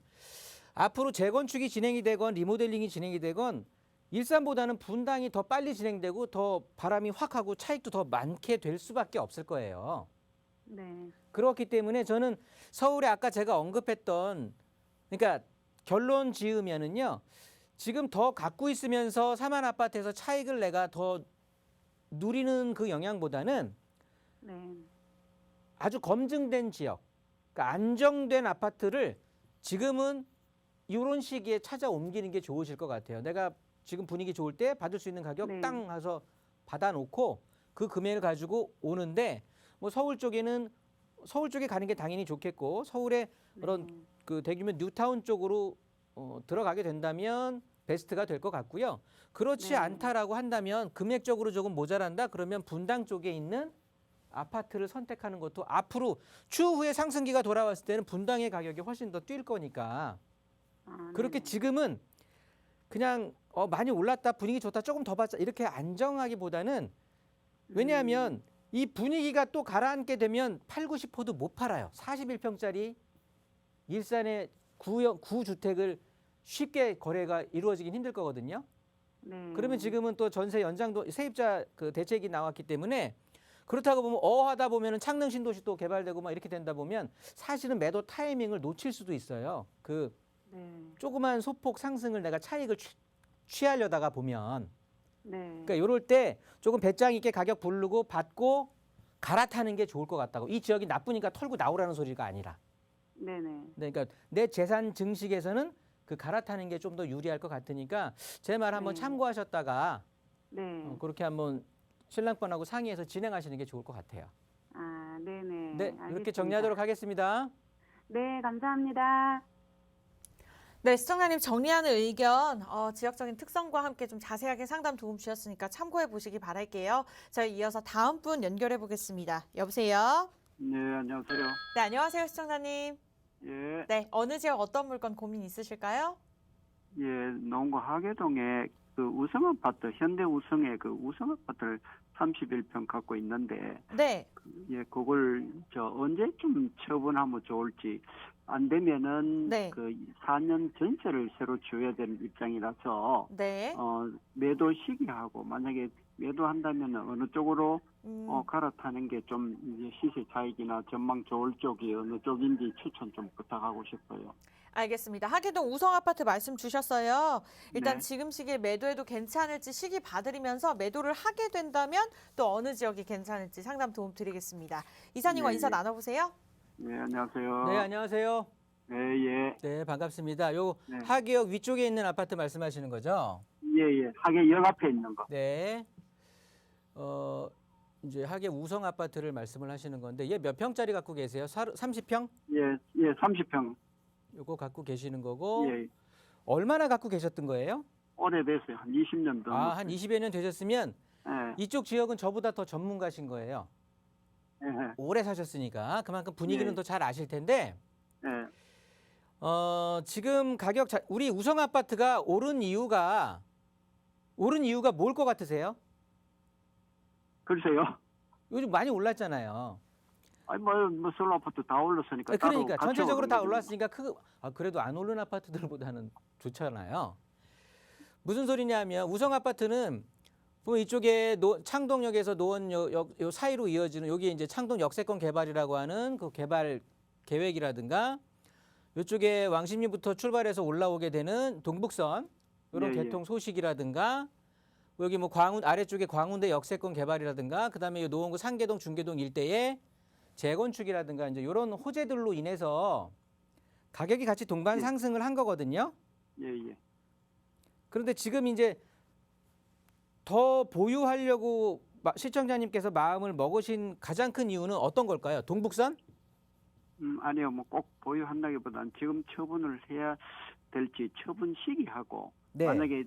앞으로 재건축이 진행이 되건 리모델링이 진행이 되건 일산보다는 분당이 더 빨리 진행되고 더 바람이 확 하고 차익도 더 많게 될 수밖에 없을 거예요. 네. 그렇기 때문에 저는 서울에 아까 제가 언급했던 그러니까 결론 지으면은요. 지금 더 갖고 있으면서 사만 아파트에서 차익을 내가 더 누리는 그 영향보다는 네. 아주 검증된 지역, 그러니까 안정된 아파트를 지금은 이런 시기에 찾아 옮기는 게 좋으실 것 같아요. 내가 지금 분위기 좋을 때 받을 수 있는 가격 네. 땅 가서 받아놓고 그 금액을 가지고 오는데 뭐 서울 쪽에 가는 게 당연히 좋겠고 서울의 그런 그 대규모 뉴타운 쪽으로 들어가게 된다면 베스트가 될 것 같고요. 그렇지 네. 않다라고 한다면 금액적으로 조금 모자란다 그러면 분당 쪽에 있는 아파트를 선택하는 것도 앞으로 추후에 상승기가 돌아왔을 때는 분당의 가격이 훨씬 더 뛸 거니까 그렇게 네네. 지금은 그냥 많이 올랐다 분위기 좋다 조금 더 받자 이렇게 안정하기보다는 왜냐하면 이 분위기가 또 가라앉게 되면 팔고 싶어도 못 팔아요. 41평짜리 일산의 구주택을 쉽게 거래가 이루어지긴 힘들 거거든요. 네. 그러면 지금은 또 전세 연장도 세입자 그 대책이 나왔기 때문에 그렇다고 보면 하다 보면은 창릉 신도시 또 개발되고 막 이렇게 된다 보면 사실은 매도 타이밍을 놓칠 수도 있어요. 그 네. 조그만 소폭 상승을 내가 차익을 취하려다가 보면 네. 그러니까 이럴 때 조금 배짱 있게 가격 부르고 받고 갈아타는 게 좋을 것 같다고. 이 지역이 나쁘니까 털고 나오라는 소리가 아니라. 네네. 그러니까 내 재산 증식에서는 그 갈아타는 게 좀 더 유리할 것 같으니까 제 말 한번 네. 참고하셨다가 네. 그렇게 한번 신랑분하고 상의해서 진행하시는 게 좋을 것 같아요. 아, 네네. 네, 이렇게 알겠습니다. 정리하도록 하겠습니다. 네, 감사합니다. 네, 시청자님 정리하는 의견 지역적인 특성과 함께 좀 자세하게 상담 도움 주셨으니까 참고해 보시기 바랄게요. 저희 이어서 다음 분 연결해 보겠습니다. 여보세요? 네, 안녕하세요. 네, 안녕하세요, 시청자님. 예, 네, 어느 지역 어떤 물건 고민 있으실까요? 예, 농구 하계동에 그 우성 아파트, 현대 우성의 그 우성 아파트를 31평 갖고 있는데, 네, 예, 그걸 언제쯤 처분하면 좋을지 안 되면은 네. 그 4년 전세를 새로 줘야 되는 입장이라서 네. 매도 시기하고 만약에 매도한다면 어느 쪽으로 갈아타는 게 좀 이제 시세 차익이나 전망 좋을 쪽이 어느 쪽인지 추천 좀 부탁하고 싶어요. 알겠습니다. 하계동 우성 아파트 말씀 주셨어요. 일단 네. 지금 시기에 매도해도 괜찮을지 시기 봐드리면서 매도를 하게 된다면 또 어느 지역이 괜찮을지 상담 도움 드리겠습니다. 이사님과 네, 인사 네. 나눠보세요. 네, 안녕하세요. 네, 안녕하세요. 네, 예. 네, 반갑습니다. 요 네. 하계역 위쪽에 있는 아파트 말씀하시는 거죠? 예, 예. 하계역 앞에 있는 거. 네. 이제 하계 우성 아파트를 말씀을 하시는 건데 얘 몇 평짜리 갖고 계세요? 30평? 예, 예, 30평. 요거 갖고 계시는 거고 예. 얼마나 갖고 계셨던 거예요? 오래됐어요. 한 20년 더. 한 20여 년 되셨으면 예, 이쪽 지역은 저보다 더 전문가신 거예요. 예, 오래 사셨으니까 그만큼 분위기는 예. 더 잘 아실 텐데 예. 지금 가격 우리 우성 아파트가 오른 이유가 뭘 것 같으세요? 글쎄요. 요즘 많이 올랐잖아요. 아니, 뭐 솔로 아파트 다 올랐으니까. 따로 그러니까 같이 전체적으로 다 오르는 올랐으니까 그래도 안 오른 아파트들보다는 좋잖아요. 무슨 소리냐면 우성 아파트는 보면 이쪽에 창동역에서 노원역 요 사이로 이어지는 여기 이제 창동 역세권 개발이라고 하는 그 개발 계획이라든가 이쪽에 왕십리부터 출발해서 올라오게 되는 동북선 이런 예, 예. 개통 소식이라든가 여기 뭐 아래쪽에 광운대 역세권 개발이라든가 그다음에 이 노원구 상계동 중계동 일대에 재건축이라든가 이제 이런 호재들로 인해서 가격이 같이 동반 예. 상승을 한 거거든요. 예, 예. 그런데 지금 이제 더 보유하려고 시청자님께서 마음을 먹으신 가장 큰 이유는 어떤 걸까요? 동북선? 아니요, 뭐 꼭 보유한다기보다는 지금 처분을 해야 될지 처분 시기하고 네. 만약에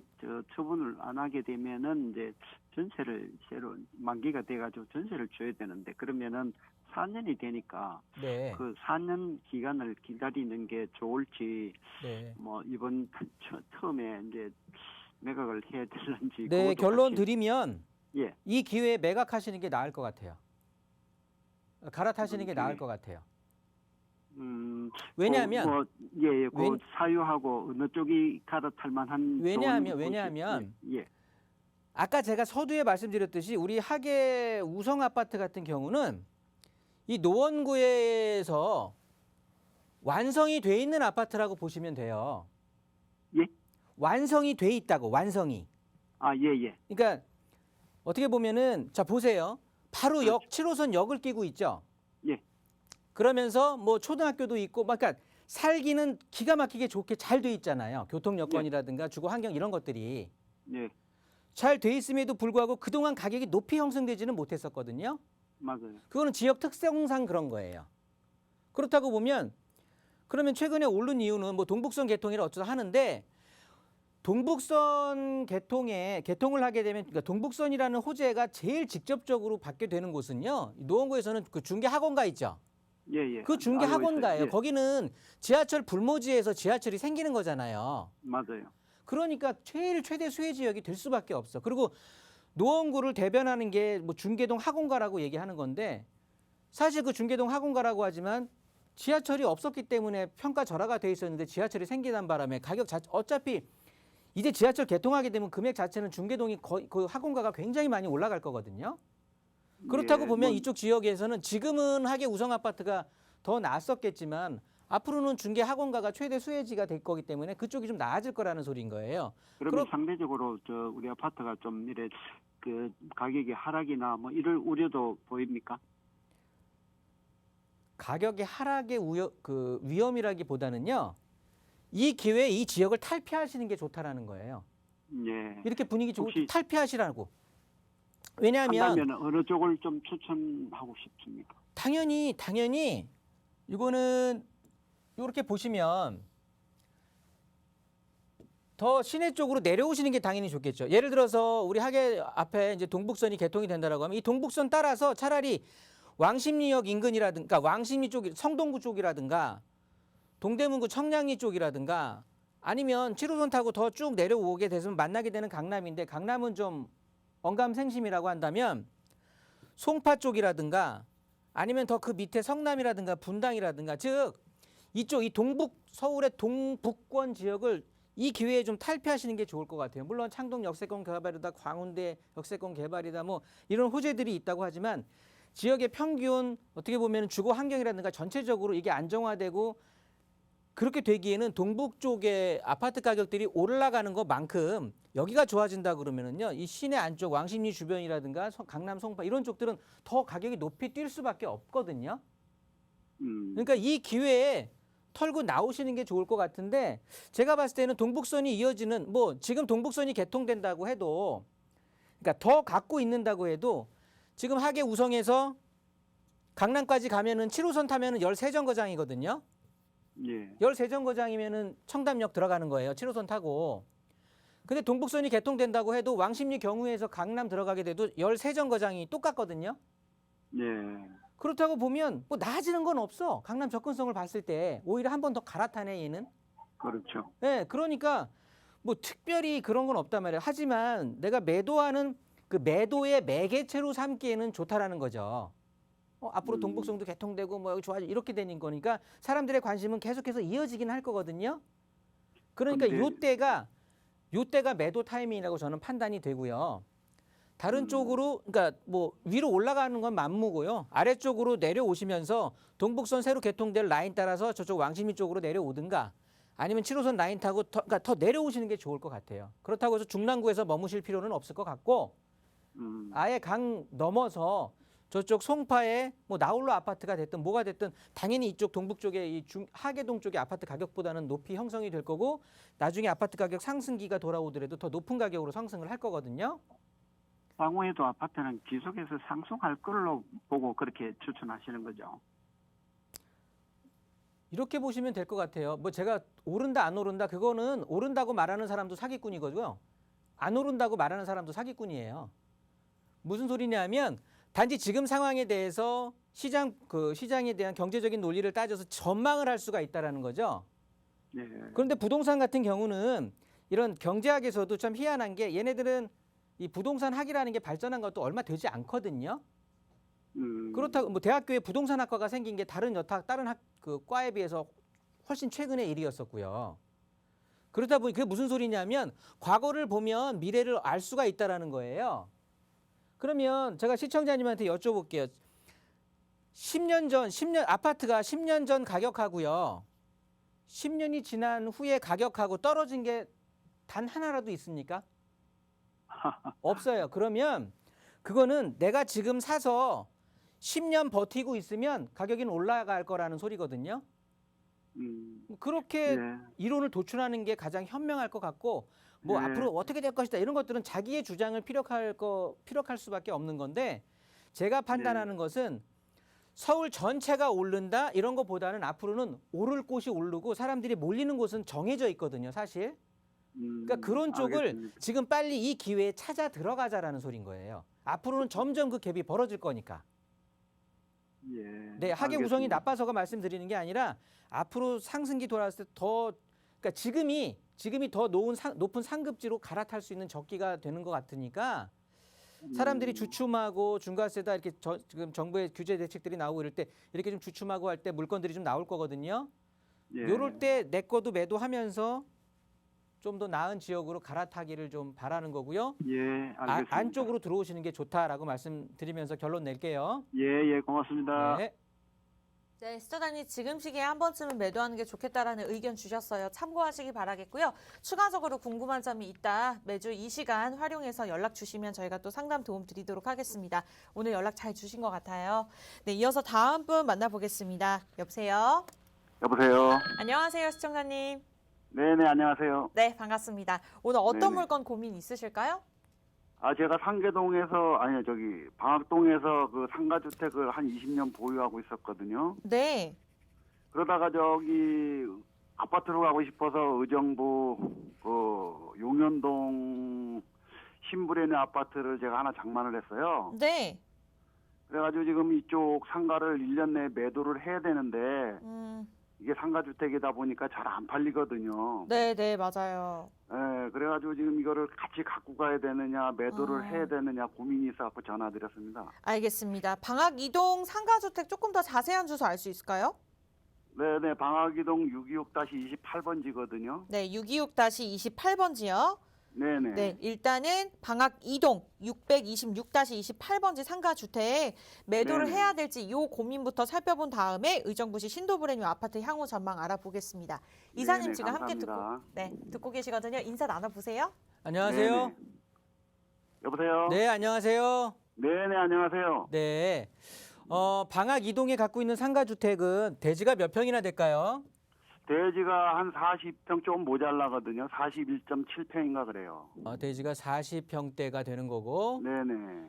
처분을 안 하게 되면은 이제 전세를 새로 만기가 돼가지고 전세를 줘야 되는데 그러면은 4년이 되니까 네. 그 4년 기간을 기다리는 게 좋을지 네. 뭐 이번 처음에 이제 매각을 해야 되는지 네, 그것도 결론 같이- 드리면 예. 이 기회에 매각하시는 게 나을 것 같아요. 갈아타시는 게 이번 나을 기회에. 것 같아요. 왜냐하면 왜냐하면 예, 그 웬- 사유하고 어느 쪽이 갈아탈 만한 왜냐하면 예. 아까 제가 서두에 말씀드렸듯이 우리 하계 우성 아파트 같은 경우는 이 노원구에서 완성이 돼 있는 아파트라고 보시면 돼요. 예? 완성이 돼 있다고, 완성이. 아, 예, 예. 그러니까 어떻게 보면은 자 보세요. 바로 그렇죠. 7호선 역을 끼고 있죠. 예. 그러면서 뭐 초등학교도 있고 그러니까 살기는 기가 막히게 좋게 잘 돼 있잖아요. 교통 여건이라든가 주거 환경 이런 것들이 예. 잘 돼 있음에도 불구하고 그동안 가격이 높이 형성되지는 못했었거든요. 맞아요. 그거는 지역 특성상 그런 거예요. 그렇다고 보면 그러면 최근에 오른 이유는 뭐 동북선 개통이라 어쩌다 하는데 동북선 개통을 하게 되면 그러니까 동북선이라는 호재가 제일 직접적으로 받게 되는 곳은요. 노원구에서는 그 중계 학원가 있죠. 예, 예. 그 중계 알고 학원가예요. 있어요. 예. 거기는 지하철 불모지에서 지하철이 생기는 거잖아요. 맞아요. 그러니까 최대 수혜 지역이 될 수밖에 없어. 그리고 노원구를 대변하는 게 뭐 중계동 학원가라고 얘기하는 건데 사실 그 중계동 학원가라고 하지만 지하철이 없었기 때문에 평가 절하가 돼 있었는데 지하철이 생기는 바람에 가격 자체 어차피 이제 지하철 개통하게 되면 금액 자체는 중계동이 거의 그 학원가가 굉장히 많이 올라갈 거거든요. 그렇다고 예, 보면 뭐, 이쪽 지역에서는 지금은 하계 우성 아파트가 더 낫었겠지만 앞으로는 중개 학원가가 최대 수혜지가 될 거기 때문에 그쪽이 좀 나아질 거라는 소리인 거예요. 그러면 상대적으로 우리 아파트가 좀 이래 그 가격이 하락이나 뭐 이럴 우려도 보입니까? 가격의 하락의 위험이라기보다는요. 이 기회에 이 지역을 탈피하시는 게 좋다라는 거예요. 예. 이렇게 분위기 좋고 혹시 탈피하시라고. 왜냐하면 한다면 어느 쪽을 좀 추천하고 싶습니까? 당연히 이거는 이렇게 보시면 더 시내 쪽으로 내려오시는 게 당연히 좋겠죠. 예를 들어서 우리 하계 앞에 이제 동북선이 개통이 된다라고 하면 이 동북선 따라서 차라리 왕십리역 인근이라든가 왕십리 쪽, 성동구 쪽이라든가 동대문구 청량리 쪽이라든가 아니면 7호선 타고 더 쭉 내려오게 되면 만나게 되는 강남인데 강남은 좀 언감생심이라고 한다면 송파 쪽이라든가 아니면 더 그 밑에 성남이라든가 분당이라든가 즉 이쪽 이 동북 서울의 동북권 지역을 이 기회에 좀 탈피하시는 게 좋을 것 같아요. 물론 창동 역세권 개발이다, 광운대 역세권 개발이다 뭐 이런 호재들이 있다고 하지만 지역의 평균 어떻게 보면 주거 환경이라든가 전체적으로 이게 안정화되고 그렇게 되기에는 동북 쪽의 아파트 가격들이 올라가는 것만큼 여기가 좋아진다 그러면은요 이 시내 안쪽 왕십리 주변이라든가 강남 송파 이런 쪽들은 더 가격이 높이 뛸 수밖에 없거든요. 그러니까 이 기회에 털고 나오시는 게 좋을 것 같은데 제가 봤을 때는 동북선이 이어지는 뭐 지금 동북선이 개통된다고 해도 그러니까 더 갖고 있는다고 해도 지금 하계 우성에서 강남까지 가면은 7호선 타면은 13정거장이거든요. 예. 13정거장이면은 청담역 들어가는 거예요. 7호선 타고. 근데 동북선이 개통된다고 해도 왕십리 경우에서 강남 들어가게 돼도 13정거장이 똑같거든요. 예. 그렇다고 보면 뭐 나아지는 건 없어. 강남 접근성을 봤을 때 오히려 한 번 더 갈아타네 얘는. 그렇죠. 네, 그러니까 뭐 특별히 그런 건 없단 말이에요. 하지만 내가 매도하는 그 매도의 매개체로 삼기에는 좋다라는 거죠. 앞으로 동북선도 개통되고 뭐 여기 좋아지 이렇게 되는 거니까 사람들의 관심은 계속해서 이어지긴 할 거거든요. 그러니까 요때가 매도 타이밍이라고 저는 판단이 되고요. 다른 쪽으로 그러니까 뭐 위로 올라가는 건 만무고요. 아래쪽으로 내려오시면서 동북선 새로 개통될 라인 따라서 저쪽 왕십리 쪽으로 내려오든가 아니면 7호선 라인 타고 그러니까 더 내려오시는 게 좋을 것 같아요. 그렇다고 해서 중랑구에서 머무실 필요는 없을 것 같고 아예 강 넘어서 저쪽 송파에 뭐 나홀로 아파트가 됐든 뭐가 됐든 당연히 이쪽 동북 쪽에 이 하계동 쪽의 아파트 가격보다는 높이 형성이 될 거고 나중에 아파트 가격 상승기가 돌아오더라도 더 높은 가격으로 상승을 할 거거든요. 향후에도 아파트는 지속해서 상승할 걸로 보고 그렇게 추천하시는 거죠. 이렇게 보시면 될 것 같아요. 뭐 제가 오른다 안 오른다 그거는 오른다고 말하는 사람도 사기꾼이거든요. 안 오른다고 말하는 사람도 사기꾼이에요. 무슨 소리냐면 단지 지금 상황에 대해서 시장에 대한 경제적인 논리를 따져서 전망을 할 수가 있다라는 거죠. 네. 그런데 부동산 같은 경우는 이런 경제학에서도 참 희한한 게 얘네들은 이 부동산 학이라는 게 발전한 것도 얼마 되지 않거든요. 그렇다고 뭐 대학교에 부동산 학과가 생긴 게 다른 그 과에 비해서 훨씬 최근의 일이었었고요. 그러다 보니 그게 무슨 소리냐면 과거를 보면 미래를 알 수가 있다라는 거예요. 그러면 제가 시청자님한테 여쭤볼게요. 10년 전 아파트가 10년 전 가격하고요. 10년이 지난 후에 가격하고 떨어진 게 단 하나라도 있습니까? 없어요. 그러면 그거는 내가 지금 사서 10년 버티고 있으면 가격은 올라갈 거라는 소리거든요. 그렇게 네. 이론을 도출하는 게 가장 현명할 것 같고 뭐 네. 앞으로 어떻게 될 것이다 이런 것들은 자기의 주장을 피력할 수밖에 없는 건데 제가 판단하는 것은 서울 전체가 오른다 이런 것보다는 앞으로는 오를 곳이 오르고 사람들이 몰리는 곳은 정해져 있거든요, 사실. 그러니까 그런 쪽을 알겠습니다. 지금 빨리 이 기회에 찾아 들어가자라는 소리인 거예요. 앞으로는 점점 그 갭이 벌어질 거니까. 예. 네, 하계 구성이 알겠습니다. 나빠서가 말씀드리는 게 아니라 앞으로 상승기 돌아왔을 때 그러니까 지금이 더 높은 상급지로 갈아탈 수 있는 적기가 되는 것 같으니까 사람들이 주춤하고 중과세다 이렇게 지금 정부의 규제 대책들이 나오고 이럴 때 이렇게 좀 주춤하고 할 때 물건들이 좀 나올 거거든요. 예. 요럴 때 내 거도 매도하면서 좀 더 나은 지역으로 갈아타기를 좀 바라는 거고요. 예, 알겠습니다. 안쪽으로 들어오시는 게 좋다라고 말씀드리면서 결론 낼게요. 예, 고맙습니다. 네. 네, 시청자님 지금 시기에 한 번쯤은 매도하는 게 좋겠다라는 의견 주셨어요. 참고하시기 바라겠고요. 추가적으로 궁금한 점이 있다. 매주 이 시간 활용해서 연락 주시면 저희가 또 상담 도움 드리도록 하겠습니다. 오늘 연락 잘 주신 것 같아요. 네, 이어서 다음 분 만나보겠습니다. 여보세요? 여보세요. 안녕하세요, 시청자님. 네네, 안녕하세요. 네, 반갑습니다. 오늘 어떤 네네. 물건 고민 있으실까요? 제가 방학동에서 그 상가주택을 한 20년 보유하고 있었거든요. 네. 그러다가 아파트로 가고 싶어서 의정부 용현동 신브레네 아파트를 제가 하나 장만을 했어요. 네. 그래가지고 지금 이쪽 상가를 1년 내에 매도를 해야 되는데 이게 상가주택이다 보니까 잘 안 팔리거든요. 네, 네, 맞아요. 예, 그래가지고 지금 이거를 같이 갖고 가야 되느냐 매도를 해야 되느냐 고민이 있어서 전화드렸습니다. 알겠습니다. 방학 이동 상가주택 조금 더 자세한 주소 알 수 있을까요? 네네, 방학이동 626-28번지거든요. 네, 626-28번지요. 네네. 네, 일단은 방학 이동 626-28번지 상가주택 매도를 네네. 해야 될지 요 고민부터 살펴본 다음에 의정부시 신도브레뉴 아파트 향후 전망 알아보겠습니다. 이사님 네네, 지금 함께 감사합니다. 듣고 계시거든요. 인사 나눠보세요. 안녕하세요. 네네. 여보세요? 네, 안녕하세요. 네네, 안녕하세요. 네. 방학 이동에 갖고 있는 상가주택은 대지가 몇 평이나 될까요? 대지가 한 40평 좀 모자라거든요. 41.7평인가 그래요. 대지가 40평대가 되는 거고. 네네.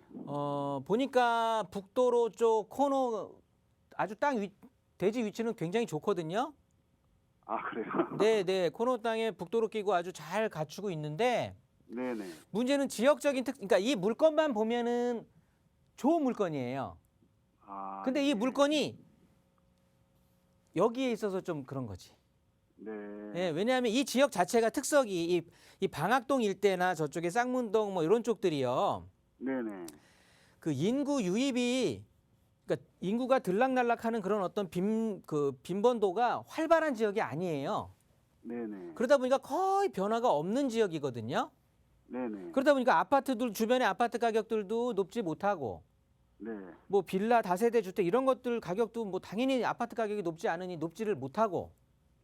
보니까 북도로 쪽 코너 아주 대지 위치는 굉장히 좋거든요. 그래요? 네. 코너 땅에 북도로 끼고 아주 잘 갖추고 있는데 네네. 문제는 지역적인 그러니까 이 물건만 보면은 좋은 물건이에요. 근데 이 예. 물건이 여기에 있어서 좀 그런 거지. 네. 예, 왜냐하면 이 지역 자체가 특성이 이 방학동 일대나 저쪽에 쌍문동 뭐 이런 쪽들이요. 네네. 그 인구 유입이 그러니까 인구가 들락날락하는 그런 어떤 빈번도가 활발한 지역이 아니에요. 네네. 그러다 보니까 거의 변화가 없는 지역이거든요. 네네. 그러다 보니까 아파트들 주변의 아파트 가격들도 높지 못하고 네. 뭐 빌라 다세대 주택 이런 것들 가격도 뭐 당연히 아파트 가격이 높지 않으니 높지를 못하고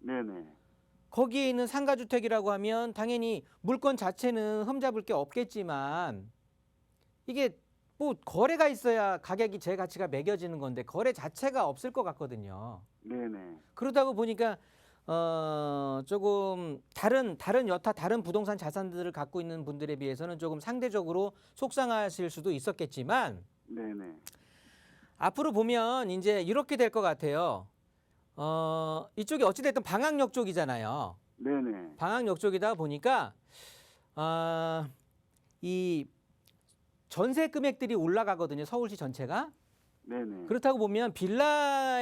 네네. 거기에 있는 상가주택이라고 하면 당연히 물건 자체는 흠잡을 게 없겠지만 이게 뭐 거래가 있어야 가격이 제 가치가 매겨지는 건데 거래 자체가 없을 것 같거든요. 네네. 그러다고 보니까 조금 다른 부동산 자산들을 갖고 있는 분들에 비해서는 조금 상대적으로 속상하실 수도 있었겠지만 네네. 앞으로 보면 이제 이렇게 될 것 같아요. 이쪽이 어찌됐든 방학역 쪽이잖아요. 네네. 방학역 쪽이다 보니까 이 전세 금액들이 올라가거든요. 서울시 전체가. 네네. 그렇다고 보면 빌라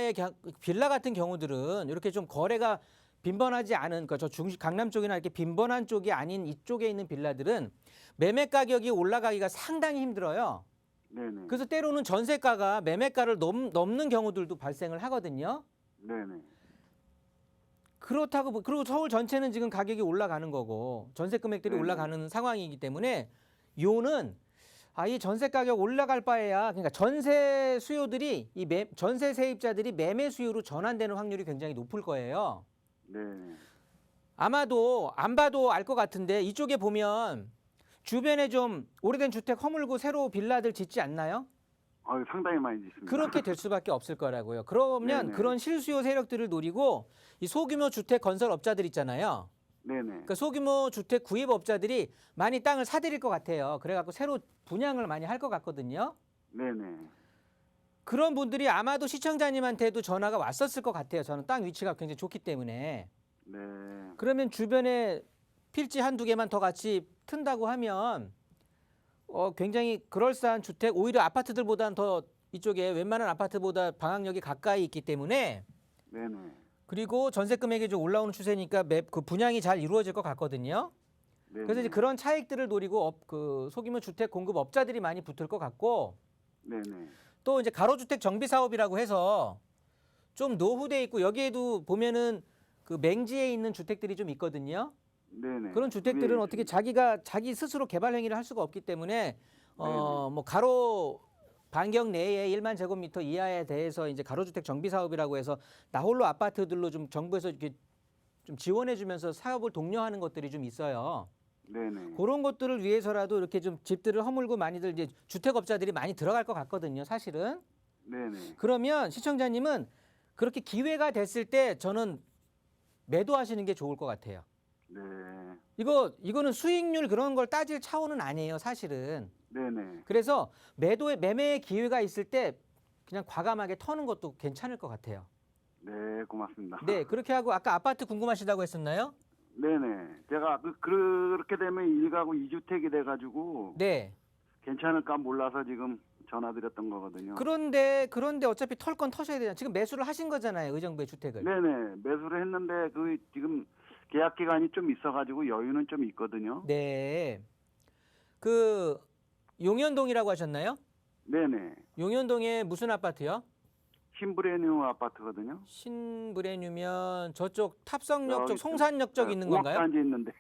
같은 경우들은 이렇게 좀 거래가 빈번하지 않은 그러니까 강남 쪽이나 이렇게 빈번한 쪽이 아닌 이쪽에 있는 빌라들은 매매 가격이 올라가기가 상당히 힘들어요. 네네. 그래서 때로는 전세가가 매매가를 넘는 경우들도 발생을 하거든요. 네네. 그리고 서울 전체는 지금 가격이 올라가는 거고 전세 금액들이 네네. 올라가는 상황이기 때문에 요는 이 전세 가격 올라갈 바에야 그러니까 전세 수요들이 전세 세입자들이 매매 수요로 전환되는 확률이 굉장히 높을 거예요. 네네. 아마도 안 봐도 알 것 같은데 이쪽에 보면 주변에 좀 오래된 주택 허물고 새로 빌라들 짓지 않나요? 상당히 많이 짓습니다. 그렇게 될 수밖에 없을 거라고요. 그러면 네네. 그런 실수요 세력들을 노리고 이 소규모 주택 건설업자들 있잖아요. 네네. 그러니까 소규모 주택 구입업자들이 많이 땅을 사들일 것 같아요. 그래갖고 새로 분양을 많이 할 것 같거든요. 네네. 그런 분들이 아마도 시청자님한테도 전화가 왔었을 것 같아요. 저는 땅 위치가 굉장히 좋기 때문에. 네. 그러면 주변에 필지 한두 개만 더 같이 튼다고 하면 굉장히 그럴싸한 주택, 오히려 아파트들보다는 더 이쪽에 웬만한 아파트보다 방학역이 가까이 있기 때문에 네네. 그리고 전세 금액이 좀 올라오는 추세니까 그 분양이 잘 이루어질 것 같거든요. 네네. 그래서 이제 그런 차익들을 노리고 그 소규모 주택 공급업자들이 많이 붙을 것 같고 네네. 또 이제 가로주택 정비 사업이라고 해서 좀 노후돼 있고 여기에도 보면은 그 맹지에 있는 주택들이 좀 있거든요. 네네. 그런 주택들은 위에 어떻게 있습니다. 자기 스스로 개발 행위를 할 수가 없기 때문에 뭐 가로 반경 내에 1만 제곱미터 이하에 대해서 이제 가로주택 정비 사업이라고 해서 나홀로 아파트들로 좀 정부에서 이렇게 좀 지원해 주면서 사업을 독려하는 것들이 좀 있어요. 네네. 그런 것들을 위해서라도 이렇게 좀 집들을 허물고 많이들 이제 주택업자들이 많이 들어갈 것 같거든요, 사실은. 네네. 그러면 시청자님은 그렇게 기회가 됐을 때 저는 매도하시는 게 좋을 것 같아요. 네. 이거는 수익률 그런 걸 따질 차원은 아니에요, 사실은. 네네. 그래서 매매의 기회가 있을 때 그냥 과감하게 터는 것도 괜찮을 것 같아요. 네, 고맙습니다. 네, 그렇게 하고 아까 아파트 궁금하시다고 했었나요? 네네. 제가 그렇게 되면 1가구 2주택이 돼가지고 네. 괜찮을까 몰라서 지금 전화드렸던 거거든요. 그런데 어차피 털 건 터셔야 되잖아요. 지금 매수를 하신 거잖아요, 의정부의 주택을. 네네. 매수를 했는데 그 지금 계약 기간이 좀 있어가지고 여유는 좀 있거든요. 네. 그 용현동이라고 하셨나요? 네네. 용현동에 무슨 아파트요? 신브레뉴 아파트거든요. 신브레뉴면 저쪽 탑성역 쪽, 저기 송산역 쪽 있는 건가요? 공업단지 있는데.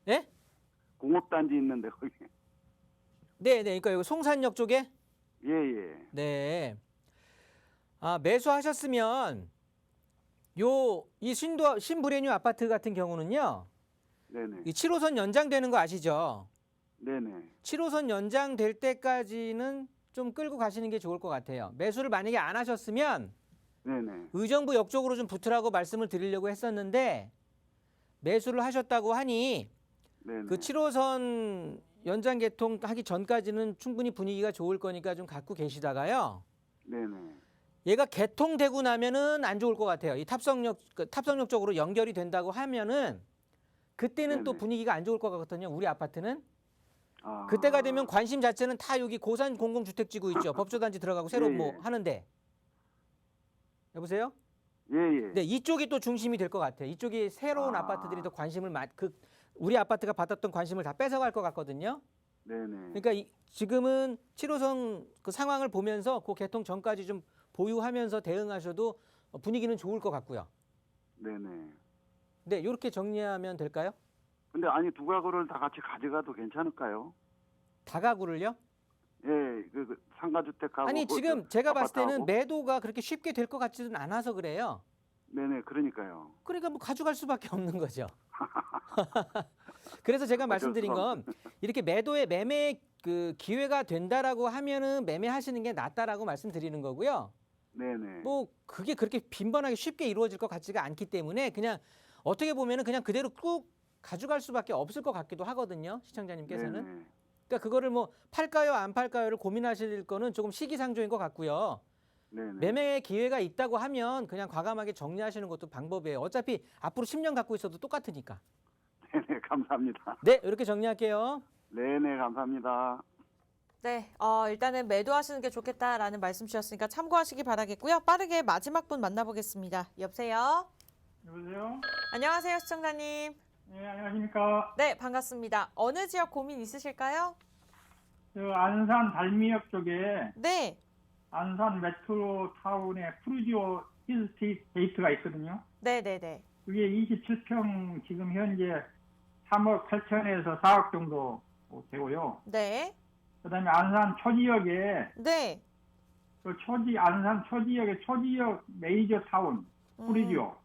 예? 공업단지 있는데 거기. 네, 그러니까 여기 송산역 쪽에? 예예. 네. 매수하셨으면 이 신브레뉴 아파트 같은 경우는요. 네네. 이 7호선 연장되는 거 아시죠? 네네. 7호선 연장될 때까지는 좀 끌고 가시는 게 좋을 것 같아요. 매수를 만약에 안 하셨으면 네네. 의정부 역 쪽으로 좀 붙으라고 말씀을 드리려고 했었는데 매수를 하셨다고 하니 네네. 그 7호선 연장 개통하기 전까지는 충분히 분위기가 좋을 거니까 좀 갖고 계시다가요. 네네. 얘가 개통되고 나면은 안 좋을 것 같아요. 이 탑성역 쪽으로 연결이 된다고 하면은 그때는 또 네네. 분위기가 안 좋을 것 같거든요. 우리 아파트는. 아. 그때가 되면 관심 자체는 다 여기 고산 공공주택지구 있죠. 법조단지 들어가고 새로 예, 뭐 예. 하는데. 여보세요? 예예. 네, 이쪽이 또 중심이 될 것 같아요. 이쪽이 새로운 아파트들이 더 관심을 우리 아파트가 받았던 관심을 다 뺏어갈 것 같거든요. 네네. 그러니까 지금은 7호선 그 상황을 보면서 그 개통 전까지 좀 보유하면서 대응하셔도 분위기는 좋을 것 같고요. 네네. 네, 이렇게 정리하면 될까요? 근데 아니 두 가구를 다 같이 가져가도 괜찮을까요? 다가구를요? 예, 그 상가주택하고 아니 그 지금 제가 봤을 때는 아파트하고. 매도가 그렇게 쉽게 될 것 같지는 않아서 그래요. 네네, 그러니까요. 그러니까 뭐 가져갈 수밖에 없는 거죠. 그래서 제가 말씀드린 건 이렇게 매매 그 기회가 된다라고 하면은 매매하시는 게 낫다라고 말씀드리는 거고요. 네네. 뭐 그게 그렇게 빈번하게 쉽게 이루어질 것 같지가 않기 때문에 그냥 어떻게 보면은 그냥 그대로 꾹 가져갈 수밖에 없을 것 같기도 하거든요. 시청자님께서는. 네네. 그러니까 그거를 뭐 팔까요 안 팔까요를 고민하실 거는 조금 시기상조인 것 같고요. 네네. 매매 기회가 있다고 하면 그냥 과감하게 정리하시는 것도 방법이에요. 어차피 앞으로 10년 갖고 있어도 똑같으니까. 네네, 감사합니다. 네, 이렇게 정리할게요. 네네, 감사합니다. 네, 일단은 매도하시는 게 좋겠다라는 말씀 주셨으니까 참고하시기 바라겠고요. 빠르게 마지막 분 만나보겠습니다. 여보세요? 여보세요? 안녕하세요, 시청자님. 네, 안녕하십니까. 네, 반갑습니다. 어느 지역 고민 있으실까요? 저 안산 달미역 쪽에 네, 안산 메트로타운에 푸르지오 힐스테이트가 있거든요. 네네네. 그게 27평 지금 현재 3억 8천에서 4억 정도 되고요. 네, 그다음에 안산 초지역에 네. 안산 초지역에 초지역 메이저 타운 푸르지오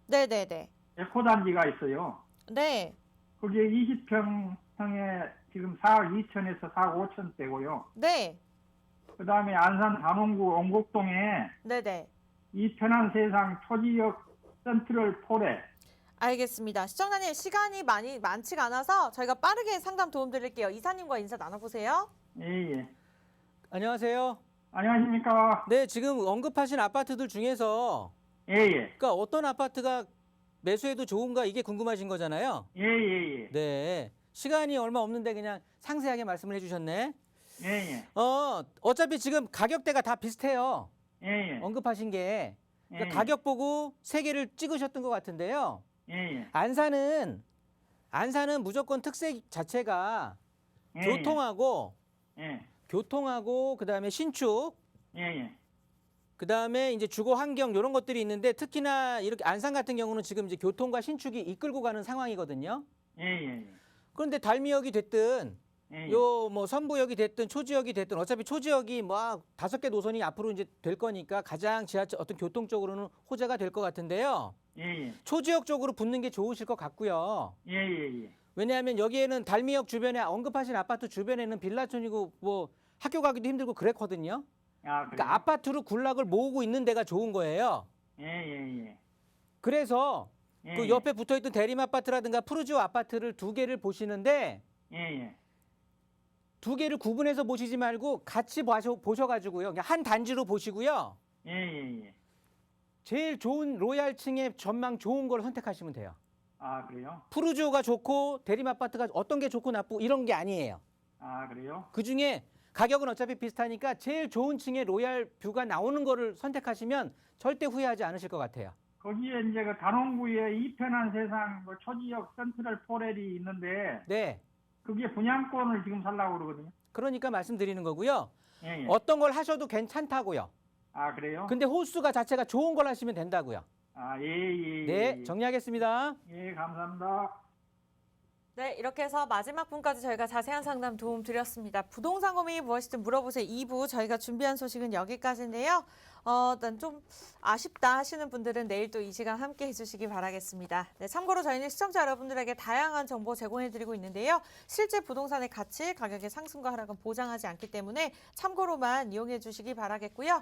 네네네. 에코단지가 있어요. 네, 거기에 20평형에 지금 4억 2천에서 4억 5천 되고요. 네, 그 다음에 안산 단원구 옹곡동에 네네. 이 편한 세상 초지역 센트럴 폴에 알겠습니다. 시청자님 시간이 많지가 않아서 저희가 빠르게 상담 도움 드릴게요. 이사님과 인사 나눠보세요. 예. 안녕하세요. 안녕하십니까? 네, 지금 언급하신 아파트들 중에서 예. 그러니까 어떤 아파트가 매수해도 좋은가 이게 궁금하신 거잖아요. 예. 네. 시간이 얼마 없는데 그냥 상세하게 말씀을 해주셨네. 예. 어차피 지금 가격대가 다 비슷해요. 예. 언급하신 게. 그러니까 예. 가격 보고 세 개를 찍으셨던 것 같은데요. 예. 안산은 무조건 특색 자체가 교통하고 그다음에 신축, 예. 그다음에 이제 주거 환경 이런 것들이 있는데 특히나 이렇게 안산 같은 경우는 지금 이제 교통과 신축이 이끌고 가는 상황이거든요. 예. 그런데 달미역이 됐든 예. 요 뭐 선부역이 됐든 초지역이 됐든 어차피 초지역이 뭐 5개 노선이 앞으로 이제 될 거니까 가장 지하철 어떤 교통적으로는 호재가 될 것 같은데요. 예. 초지역 쪽으로 붙는 게 좋으실 것 같고요. 예. 왜냐하면 여기에는 달미역 주변에 언급하신 아파트 주변에는 빌라촌이고 뭐 학교 가기도 힘들고 그랬거든요. 아, 그래요? 그러니까 아파트로 군락을 모으고 있는 데가 좋은 거예요. 예. 그래서 그 옆에 붙어있던 대림 아파트라든가 푸르지오 아파트를 2개를 보시는데 예. 2개를 구분해서 보시지 말고 같이 보셔가지고요. 그냥 한 단지로 보시고요. 예. 제일 좋은 로얄층의 전망 좋은 걸 선택하시면 돼요. 아, 그래요? 푸르지오가 좋고 대림 아파트가 어떤 게 좋고 나쁘고 이런 게 아니에요. 아, 그래요? 그중에 가격은 어차피 비슷하니까 제일 좋은 층의 로얄 뷰가 나오는 거를 선택하시면 절대 후회하지 않으실 것 같아요. 거기에 이제 그 단원구에 이 편한 세상 그 초지역 센트럴 폴이 있는데 네. 그게 분양권을 지금 살라고 그러거든요. 그러니까 말씀드리는 거고요. 예. 어떤 걸 하셔도 괜찮다고요. 아, 그래요? 근데 호수가 자체가 좋은 걸 하시면 된다고요. 아, 예. 네, 정리하겠습니다. 예, 감사합니다. 네, 이렇게 해서 마지막 분까지 저희가 자세한 상담 도움 드렸습니다. 부동산 고민이 무엇이든 물어보세요. 2부 저희가 준비한 소식은 여기까지인데요. 일단 좀 아쉽다 하시는 분들은 내일 또 이 시간 함께 해주시기 바라겠습니다. 네, 참고로 저희는 시청자 여러분들에게 다양한 정보 제공해드리고 있는데요. 실제 부동산의 가치, 가격의 상승과 하락은 보장하지 않기 때문에 참고로만 이용해 주시기 바라겠고요.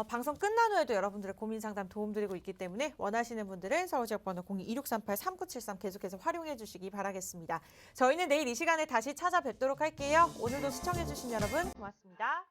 방송 끝난 후에도 여러분들의 고민 상담 도움드리고 있기 때문에 원하시는 분들은 서울지역번호 02-2638-3973 계속해서 활용해 주시기 바라겠습니다. 저희는 내일 이 시간에 다시 찾아뵙도록 할게요. 오늘도 시청해 주신 여러분 고맙습니다.